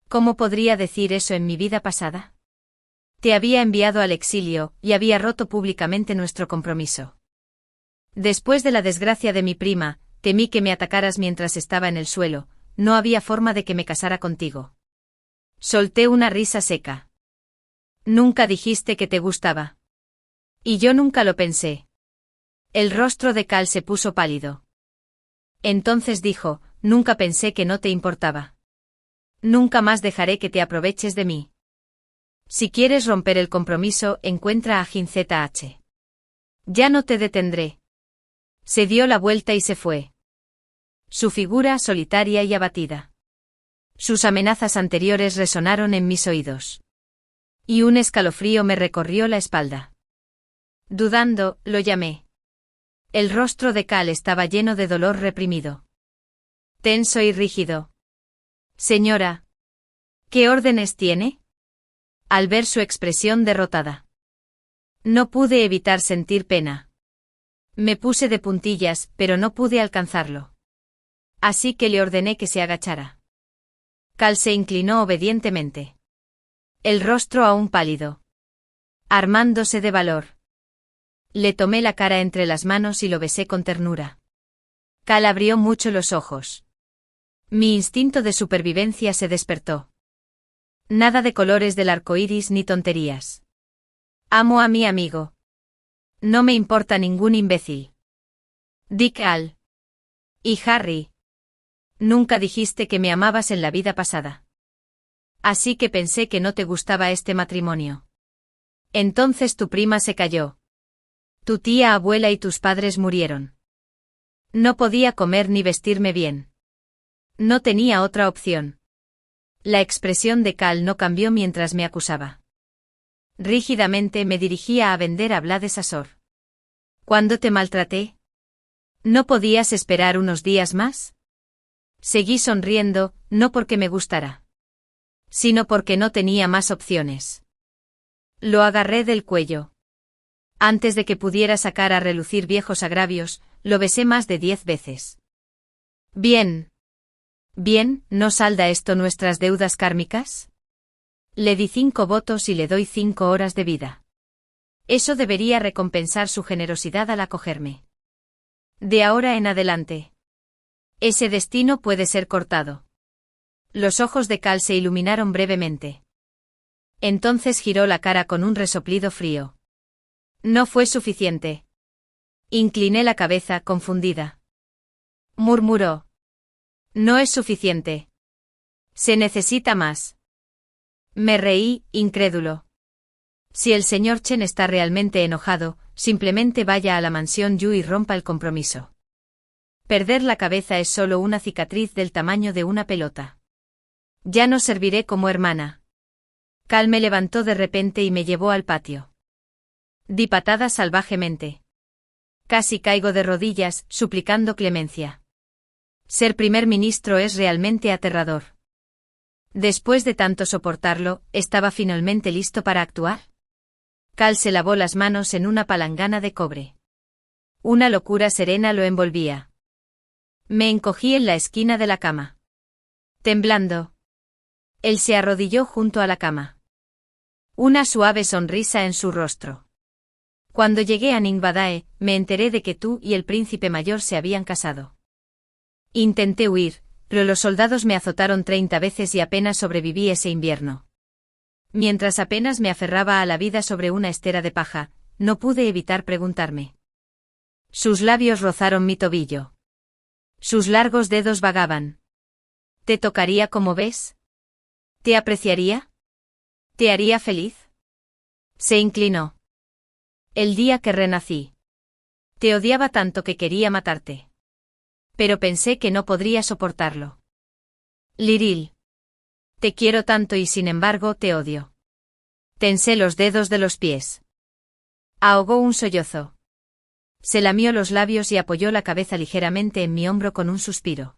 ¿Cómo podría decir eso en mi vida pasada? Te había enviado al exilio, y había roto públicamente nuestro compromiso. Después de la desgracia de mi prima, temí que me atacaras mientras estaba en el suelo, no había forma de que me casara contigo. Solté una risa seca. Nunca dijiste que te gustaba. Y yo nunca lo pensé. El rostro de Cal se puso pálido. Entonces dijo, nunca pensé que no te importaba. Nunca más dejaré que te aproveches de mí. Si quieres romper el compromiso, encuentra a Jin-ZH. Ya no te detendré. Se dio la vuelta y se fue. Su figura solitaria y abatida. Sus amenazas anteriores resonaron en mis oídos. Y un escalofrío me recorrió la espalda. Dudando, lo llamé. El rostro de Cal estaba lleno de dolor reprimido. Tenso y rígido. Señora. ¿Qué órdenes tiene? Al ver su expresión derrotada. No pude evitar sentir pena. Me puse de puntillas, pero no pude alcanzarlo. Así que le ordené que se agachara. Cal se inclinó obedientemente. El rostro aún pálido. Armándose de valor. Le tomé la cara entre las manos y lo besé con ternura. Cal abrió mucho los ojos. Mi instinto de supervivencia se despertó. Nada de colores del arco iris ni tonterías. Amo a mi amigo. No me importa ningún imbécil. Dick Al. Y Harry. Nunca dijiste que me amabas en la vida pasada. Así que pensé que no te gustaba este matrimonio. Entonces tu prima se cayó. Tu tía abuela y tus padres murieron. No podía comer ni vestirme bien. No tenía otra opción. La expresión de Cal no cambió mientras me acusaba. Rígidamente me dirigía a vender a Blades Asor. ¿Cuándo te maltraté? ¿No podías esperar unos días más? Seguí sonriendo, no porque me gustara, sino porque no tenía más opciones. Lo agarré del cuello. Antes de que pudiera sacar a relucir viejos agravios, lo besé más de 10 veces. Bien. Bien, ¿no salda esto nuestras deudas kármicas? Le di 5 votos y le doy 5 horas de vida. Eso debería recompensar su generosidad al acogerme. De ahora en adelante. Ese destino puede ser cortado. Los ojos de Cal se iluminaron brevemente. Entonces giró la cara con un resoplido frío. No fue suficiente. Incliné la cabeza, confundida. Murmuró. No es suficiente. Se necesita más. Me reí, incrédulo. Si el señor Chen está realmente enojado, simplemente vaya a la mansión Yu y rompa el compromiso. Perder la cabeza es solo una cicatriz del tamaño de una pelota. Ya no serviré como hermana. Cal me levantó de repente y me llevó al patio. Di patadas salvajemente. Casi caigo de rodillas, suplicando clemencia. Ser primer ministro es realmente aterrador. Después de tanto soportarlo, ¿estaba finalmente listo para actuar? Cal se lavó las manos en una palangana de cobre. Una locura serena lo envolvía. Me encogí en la esquina de la cama. Temblando. Él se arrodilló junto a la cama. Una suave sonrisa en su rostro. Cuando llegué a Ningbadae, me enteré de que tú y el príncipe mayor se habían casado. Intenté huir, pero los soldados me azotaron 30 veces y apenas sobreviví ese invierno. Mientras apenas me aferraba a la vida sobre una estera de paja, no pude evitar preguntarme. Sus labios rozaron mi tobillo. Sus largos dedos vagaban. ¿Te tocaría como ves? ¿Te apreciaría? ¿Te haría feliz? Se inclinó. El día que renací. Te odiaba tanto que quería matarte. Pero pensé que no podría soportarlo. Liril. Te quiero tanto y sin embargo te odio. Tensé los dedos de los pies. Ahogó un sollozo. Se lamió los labios y apoyó la cabeza ligeramente en mi hombro con un suspiro.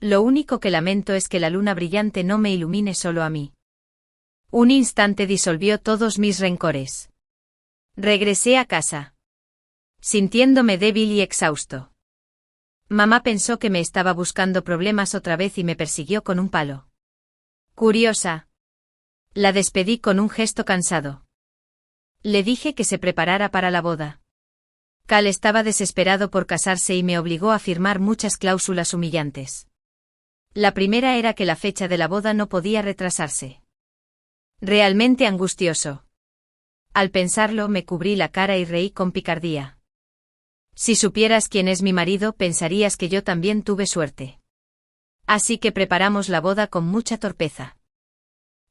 Lo único que lamento es que la luna brillante no me ilumine solo a mí. Un instante disolvió todos mis rencores. Regresé a casa. Sintiéndome débil y exhausto. Mamá pensó que me estaba buscando problemas otra vez y me persiguió con un palo. Curiosa. La despedí con un gesto cansado. Le dije que se preparara para la boda. Cal estaba desesperado por casarse y me obligó a firmar muchas cláusulas humillantes. La primera era que la fecha de la boda no podía retrasarse. Realmente angustioso. Al pensarlo me cubrí la cara y reí con picardía. Si supieras quién es mi marido, pensarías que yo también tuve suerte. Así que preparamos la boda con mucha torpeza.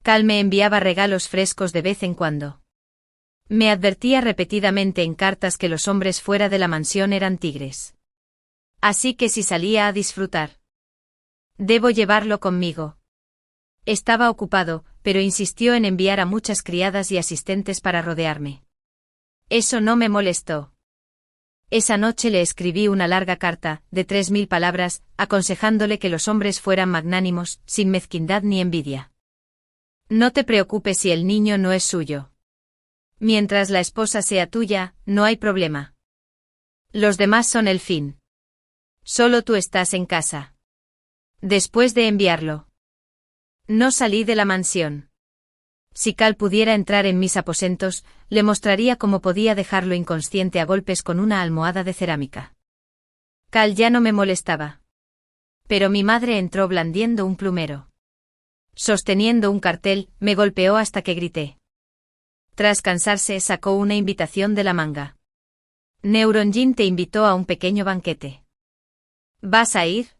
Cal me enviaba regalos frescos de vez en cuando. Me advertía repetidamente en cartas que los hombres fuera de la mansión eran tigres. Así que si salía a disfrutar. Debo llevarlo conmigo. Estaba ocupado, pero insistió en enviar a muchas criadas y asistentes para rodearme. Eso no me molestó. Esa noche le escribí una larga carta, de 3000 palabras, aconsejándole que los hombres fueran magnánimos, sin mezquindad ni envidia. No te preocupes si el niño no es suyo. Mientras la esposa sea tuya, no hay problema. Los demás son el fin. Solo tú estás en casa. Después de enviarlo. No salí de la mansión. Si Cal pudiera entrar en mis aposentos, le mostraría cómo podía dejarlo inconsciente a golpes con una almohada de cerámica. Cal ya no me molestaba. Pero mi madre entró blandiendo un plumero. Sosteniendo un cartel, me golpeó hasta que grité. Tras cansarse, sacó una invitación de la manga. Neuronjin te invitó a un pequeño banquete. ¿Vas a ir?